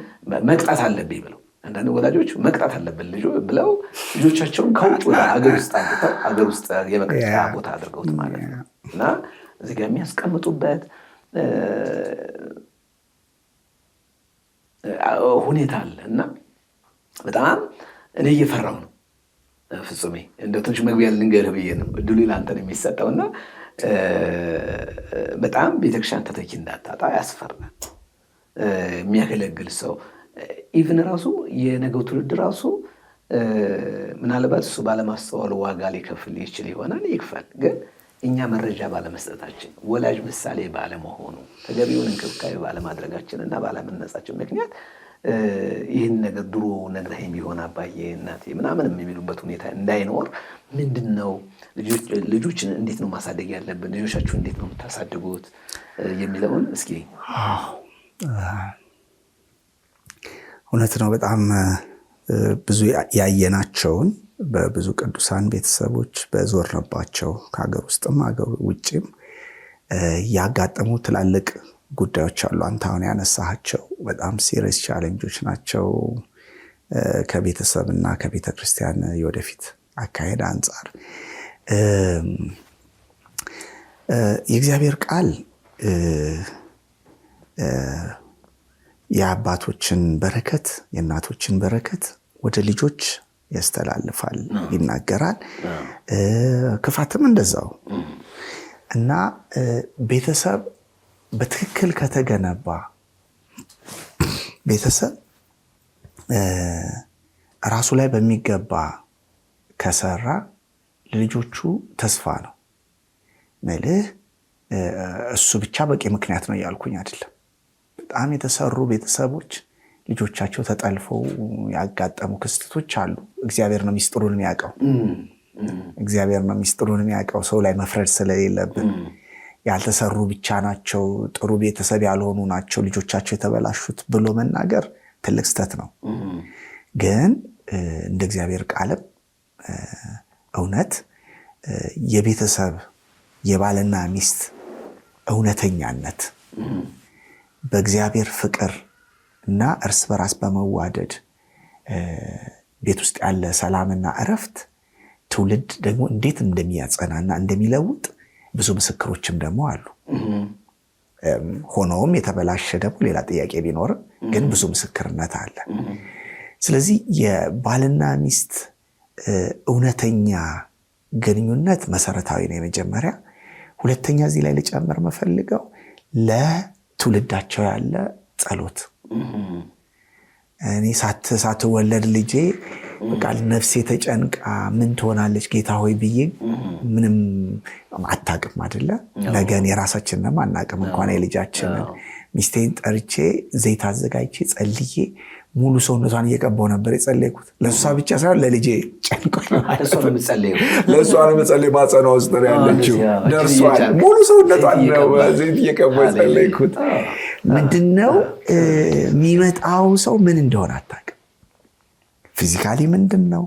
መቅጣት አለብኝ ብለው አንዳንድ ወላጆች መቅጣት አለብን ብለው ልጆቻቸውን ከውጭ ወደ ሀገር ውስጥ አድርገው ሀገር ውስጥ የመቅጫ ቦታ አድርገውት ማለት ነው። እና እዚህ ጋር የሚያስቀምጡበት ሁኔታ አለ እና በጣም እኔ እየፈራሁ ነው። ፍጹሜ እንደው ትንሽ መግቢያ ልንገርህ ብዬ ነው እድሉ ለአንተ ነው የሚሰጠውና በጣም ቤተክርስቲያን ተተኪ እንዳታጣ ያስፈራል። የሚያገለግል ሰው ኢቭን ራሱ የነገው ትውልድ ራሱ ምናልባት እሱ ባለማስተዋል ዋጋ ሊከፍል ይችል ይሆናል፣ ይክፈል። ግን እኛ መረጃ ባለመስጠታችን፣ ወላጅ ምሳሌ ባለመሆኑ፣ ተገቢውን እንክብካቤ ባለማድረጋችን እና ባለመነጻችን ምክንያት ይህን ነገር ድሮ ነግረኸኝ ቢሆን አባዬ እናቴ ምናምን የሚሉበት ሁኔታ እንዳይኖር ምንድን ነው ልጆችን እንዴት ነው ማሳደግ ያለብን፣ ልጆቻችሁ እንዴት ነው የምታሳድጉት የሚለውን እስኪ። እውነት ነው። በጣም ብዙ ያየናቸውን በብዙ ቅዱሳን ቤተሰቦች በዞርንባቸው ከሀገር ውስጥም ሀገር ውጭም ያጋጠሙ ትላልቅ ጉዳዮች አሉ። አንተ አሁን ያነሳቸው በጣም ሲሪየስ ቻሌንጆች ናቸው። ከቤተሰብና ከቤተ ክርስቲያን የወደፊት አካሄድ አንጻር የእግዚአብሔር ቃል የአባቶችን በረከት የእናቶችን በረከት ወደ ልጆች ያስተላልፋል፣ ይናገራል። ክፋትም እንደዛው እና ቤተሰብ በትክክል ከተገነባ ቤተሰብ ራሱ ላይ በሚገባ ከሰራ ለልጆቹ ተስፋ ነው መልህ። እሱ ብቻ በቂ ምክንያት ነው እያልኩኝ አይደለም። በጣም የተሰሩ ቤተሰቦች ልጆቻቸው ተጠልፈው ያጋጠሙ ክስተቶች አሉ። እግዚአብሔር ነው ሚስጥሩን የሚያውቀው። እግዚአብሔር ነው ሚስጥሩን የሚያውቀው። ሰው ላይ መፍረድ ስለሌለብን ያልተሰሩ ብቻ ናቸው፣ ጥሩ ቤተሰብ ያልሆኑ ናቸው ልጆቻቸው የተበላሹት ብሎ መናገር ትልቅ ስተት ነው። ግን እንደ እግዚአብሔር ቃልም እውነት የቤተሰብ የባልና ሚስት እውነተኛነት በእግዚአብሔር ፍቅር እና እርስ በራስ በመዋደድ ቤት ውስጥ ያለ ሰላምና እረፍት ትውልድ ደግሞ እንዴት እንደሚያጸናና እንደሚለውጥ ብዙ ምስክሮችም ደግሞ አሉ። ሆኖም የተበላሸ ደግሞ ሌላ ጥያቄ ቢኖርም ግን ብዙ ምስክርነት አለ። ስለዚህ የባልና ሚስት እውነተኛ ግንኙነት መሰረታዊ ነው የመጀመሪያ። ሁለተኛ እዚህ ላይ ልጨምር መፈልገው ለትውልዳቸው ያለ ጸሎት። እኔ ሳትወለድ ልጄ በቃ ነፍሴ ተጨንቃ ምን ትሆናለች ጌታ ሆይ ብዬ ምንም አታቅም አይደለ? ነገን የራሳችንንም አናቅም እንኳን የልጃችንን። ሚስቴን ጠርቼ ዘይት አዘጋጅቼ ጸልዬ ሙሉ ሰውነቷን እየቀባው ነበር የጸለይኩት። ለእሷ ብቻ ሳይሆን ለልጄ ጨንቆኝ ለእሷ ነው የምጸልይ። ማጸኗ ውስጥ ነው ያለችው፣ ደርሷል። ሙሉ ሰውነቷን ነው ዘይት እየቀባው የጸለይኩት። ምንድነው የሚመጣው ሰው ምን እንደሆነ አታውቅም። ፊዚካሊ ምንድን ነው፣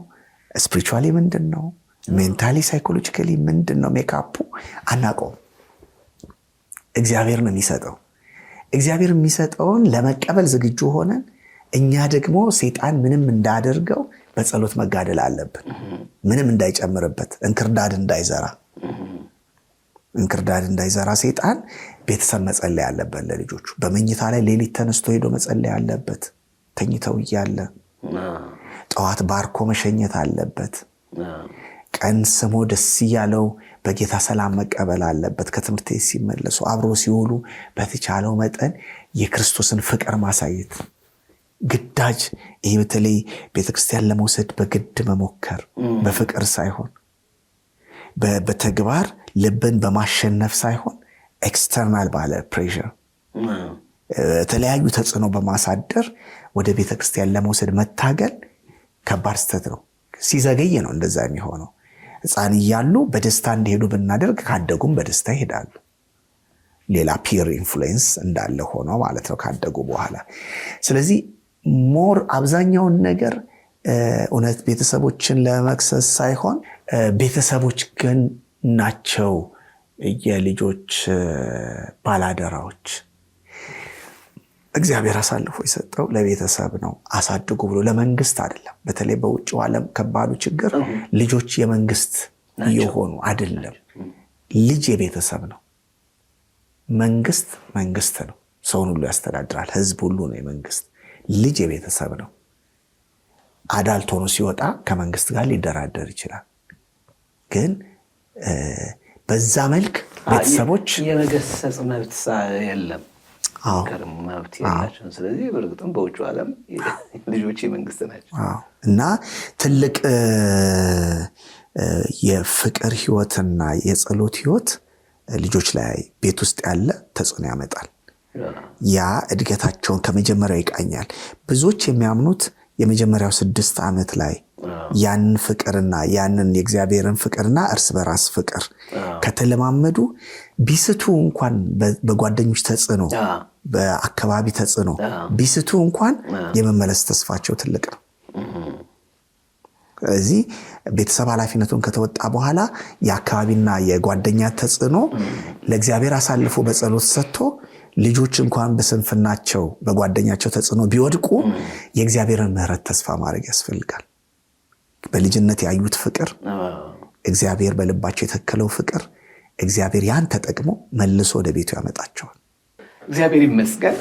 ስፒሪቹዋሊ ምንድን ነው፣ ሜንታሊ ሳይኮሎጂካሊ ምንድን ነው ሜካፑ አናውቀውም። እግዚአብሔር ነው የሚሰጠው። እግዚአብሔር የሚሰጠውን ለመቀበል ዝግጁ ሆነን እኛ ደግሞ ሰይጣን ምንም እንዳደርገው በጸሎት መጋደል አለብን። ምንም እንዳይጨምርበት፣ እንክርዳድ እንዳይዘራ ሰይጣን ቤተሰብ መጸለይ አለበት ለልጆቹ። በመኝታ ላይ ሌሊት ተነስቶ ሄዶ መጸለይ አለበት። ተኝተው እያለ ጠዋት ባርኮ መሸኘት አለበት። ቀን ስሞ ደስ እያለው በጌታ ሰላም መቀበል አለበት። ከትምህርት ሲመለሱ አብሮ ሲውሉ በተቻለው መጠን የክርስቶስን ፍቅር ማሳየት ግዳጅ። ይህ በተለይ ቤተክርስቲያን ለመውሰድ በግድ መሞከር በፍቅር ሳይሆን በተግባር ልብን በማሸነፍ ሳይሆን ኤክስተርናል ባለ ፕሬሸር የተለያዩ ተጽዕኖ በማሳደር ወደ ቤተክርስቲያን ለመውሰድ መታገል ከባድ ስተት ነው። ሲዘገይ ነው እንደዛ የሚሆነው። ሕፃን እያሉ በደስታ እንዲሄዱ ብናደርግ ካደጉም በደስታ ይሄዳሉ። ሌላ ፒር ኢንፍሉዌንስ እንዳለ ሆኖ ማለት ነው ካደጉ በኋላ። ስለዚህ ሞር አብዛኛውን ነገር እውነት ቤተሰቦችን ለመክሰስ ሳይሆን ቤተሰቦች ግን ናቸው የልጆች ባላደራዎች። እግዚአብሔር አሳልፎ የሰጠው ለቤተሰብ ነው። አሳድጉ ብሎ ለመንግስት አይደለም። በተለይ በውጭው ዓለም ከባዱ ችግር ልጆች የመንግስት እየሆኑ አይደለም። ልጅ የቤተሰብ ነው። መንግስት ነው፣ ሰውን ሁሉ ያስተዳድራል። ህዝብ ሁሉ ነው የመንግስት። ልጅ የቤተሰብ ነው። አዳልት ሆኖ ሲወጣ ከመንግስት ጋር ሊደራደር ይችላል። ግን በዛ መልክ ቤተሰቦች የመገሰጽ መብት የለም፣ መብት የላቸውም። ስለዚህ በእርግጥም በውጭ ዓለም ልጆች የመንግስት ናቸው እና ትልቅ የፍቅር ህይወትና የጸሎት ህይወት ልጆች ላይ ቤት ውስጥ ያለ ተጽዕኖ ያመጣል። ያ እድገታቸውን ከመጀመሪያው ይቃኛል። ብዙዎች የሚያምኑት የመጀመሪያው 6 ዓመት ላይ ያንን ፍቅርና ያንን የእግዚአብሔርን ፍቅርና እርስ በራስ ፍቅር ከተለማመዱ ቢስቱ እንኳን በጓደኞች ተጽዕኖ፣ በአካባቢ ተጽዕኖ ቢስቱ እንኳን የመመለስ ተስፋቸው ትልቅ ነው። ስለዚህ ቤተሰብ ኃላፊነቱን ከተወጣ በኋላ የአካባቢና የጓደኛ ተጽዕኖ ለእግዚአብሔር አሳልፎ በጸሎት ሰጥቶ ልጆች እንኳን በስንፍናቸው በጓደኛቸው ተጽዕኖ ቢወድቁ የእግዚአብሔርን ምሕረት ተስፋ ማድረግ ያስፈልጋል። በልጅነት ያዩት ፍቅር፣ እግዚአብሔር በልባቸው የተከለው ፍቅር፣ እግዚአብሔር ያን ተጠቅሞ መልሶ ወደ ቤቱ ያመጣቸዋል። እግዚአብሔር ይመስገን።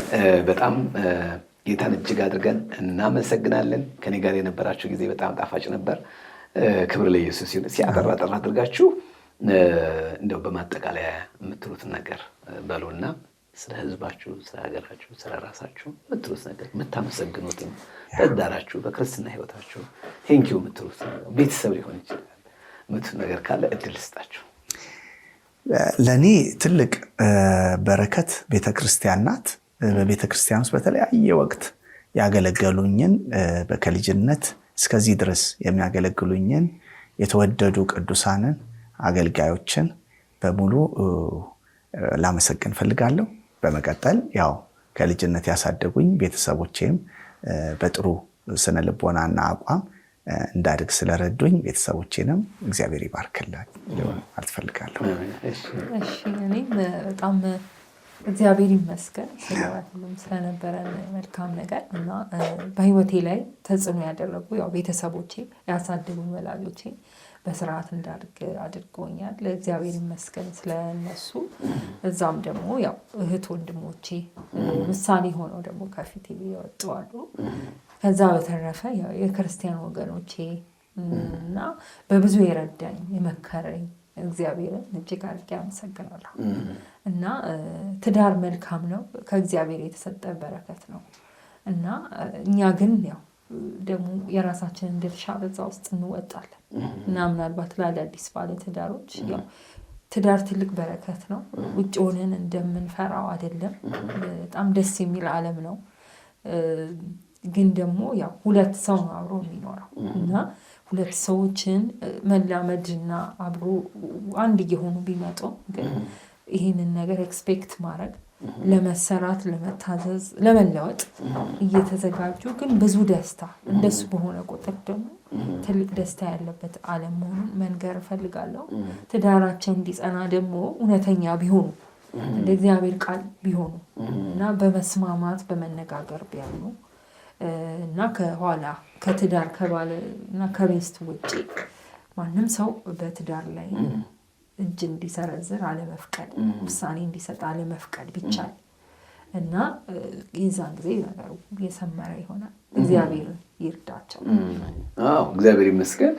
በጣም ጌታን እጅግ አድርገን እናመሰግናለን። ከኔ ጋር የነበራችሁ ጊዜ በጣም ጣፋጭ ነበር። ክብር ለኢየሱስ ይሁን። ሲያጠራ አድርጋችሁ እንደው በማጠቃለያ የምትሉትን ነገር በሉና ስለ ህዝባችሁ፣ ስለ ሀገራችሁ፣ ስለ ራሳችሁ የምትሉት ነገር የምታመሰግኑትም በዳራችሁ በክርስትና ህይወታችሁ ቴንኪው የምትሉት ቤተሰብ ሊሆን ይችላል የምትሉት ነገር ካለ እድል ስጣችሁ። ለእኔ ትልቅ በረከት ቤተክርስቲያን ናት። በቤተክርስቲያን ውስጥ በተለያየ ወቅት ያገለገሉኝን ከልጅነት እስከዚህ ድረስ የሚያገለግሉኝን የተወደዱ ቅዱሳንን አገልጋዮችን በሙሉ ላመሰግን ፈልጋለሁ። በመቀጠል ያው ከልጅነት ያሳደጉኝ ቤተሰቦቼም በጥሩ ስነ ልቦናና አቋም እንዳድግ ስለረዱኝ ቤተሰቦቼንም እግዚአብሔር ይባርክልኝ ማለት ፈልጋለሁ። እሺ እኔም በጣም እግዚአብሔር ይመስገን ስለነበረን መልካም ነገር እና በህይወቴ ላይ ተጽዕኖ ያደረጉ ያው ቤተሰቦቼ ያሳደጉኝ ወላጆቼ በስርዓት እንዳድግ አድርጎኛል። ለእግዚአብሔር ይመስገን ስለነሱ። እዛም ደግሞ ያው እህት ወንድሞቼ ምሳሌ ሆነው ደግሞ ከፊቴ ይወጣሉ። ከዛ በተረፈ ያው የክርስቲያን ወገኖቼ እና በብዙ የረዳኝ የመከረኝ እግዚአብሔርን እጅግ አድርጌ አመሰግናለሁ። እና ትዳር መልካም ነው፣ ከእግዚአብሔር የተሰጠ በረከት ነው። እና እኛ ግን ያው ደግሞ የራሳችንን ድርሻ በዛ ውስጥ እንወጣለን እና ምናልባት ለአዳዲስ ባለ ትዳሮች ያው ትዳር ትልቅ በረከት ነው። ውጭ ሆነን እንደምንፈራው አይደለም። በጣም ደስ የሚል ዓለም ነው። ግን ደግሞ ያው ሁለት ሰው ነው አብሮ የሚኖረው እና ሁለት ሰዎችን መላመድና አብሮ አንድ የሆኑ ቢመጡ ግን ይህንን ነገር ኤክስፔክት ማድረግ ለመሰራት፣ ለመታዘዝ፣ ለመለወጥ እየተዘጋጁ ግን ብዙ ደስታ እንደሱ በሆነ ቁጥር ደግሞ ትልቅ ደስታ ያለበት ዓለም መሆኑን መንገር እፈልጋለሁ። ትዳራቸው እንዲጸና ደግሞ እውነተኛ ቢሆኑ እንደ እግዚአብሔር ቃል ቢሆኑ እና በመስማማት በመነጋገር ቢያምኑ እና ከኋላ ከትዳር ከባለ እና ከሚስት ውጪ ማንም ሰው በትዳር ላይ እጅ እንዲሰረዝር አለመፍቀድ፣ ውሳኔ እንዲሰጥ አለመፍቀድ ቢቻል እና የዛን ጊዜ ነገሩ የሰመረ ይሆናል። እግዚአብሔር ይርዳቸው። እግዚአብሔር ይመስገን።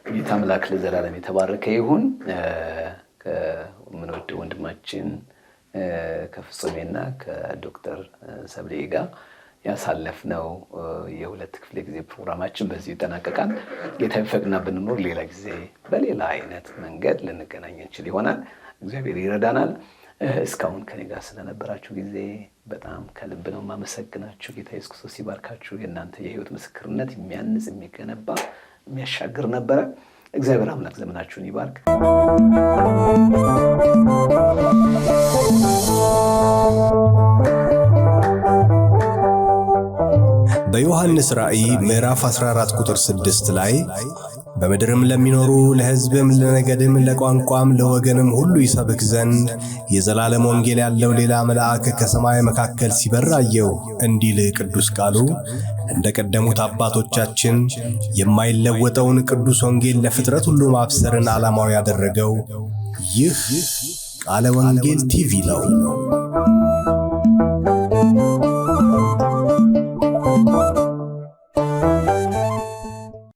ጌታ አምላክ ለዘላለም የተባረከ ይሁን። ከምንወደው ወንድማችን ከፍጹሜና ከዶክተር ሰብሌ ጋር ያሳለፍነው የሁለት ክፍለ ጊዜ ፕሮግራማችን በዚህ ይጠናቀቃል። ጌታ ቢፈቅድና ብንኖር ሌላ ጊዜ በሌላ አይነት መንገድ ልንገናኝ እንችል ይሆናል። እግዚአብሔር ይረዳናል። እስካሁን ከኔ ጋር ስለነበራችሁ ጊዜ በጣም ከልብ ነው የማመሰግናችሁ። ጌታ ኢየሱስ ክርስቶስ ይባርካችሁ። የእናንተ የህይወት ምስክርነት የሚያንጽ፣ የሚገነባ፣ የሚያሻግር ነበረ። እግዚአብሔር አምላክ ዘመናችሁን ይባርክ። በዮሐንስ ራእይ ምዕራፍ 14 ቁጥር 6 ላይ በምድርም ለሚኖሩ ለሕዝብም ለነገድም ለቋንቋም ለወገንም ሁሉ ይሰብክ ዘንድ የዘላለም ወንጌል ያለው ሌላ መልአክ ከሰማይ መካከል ሲበር አየሁ እንዲል ቅዱስ ቃሉ እንደ ቀደሙት አባቶቻችን የማይለወጠውን ቅዱስ ወንጌል ለፍጥረት ሁሉ ማብሰርን ዓላማው ያደረገው ይህ ቃለ ወንጌል ቲቪ ነው።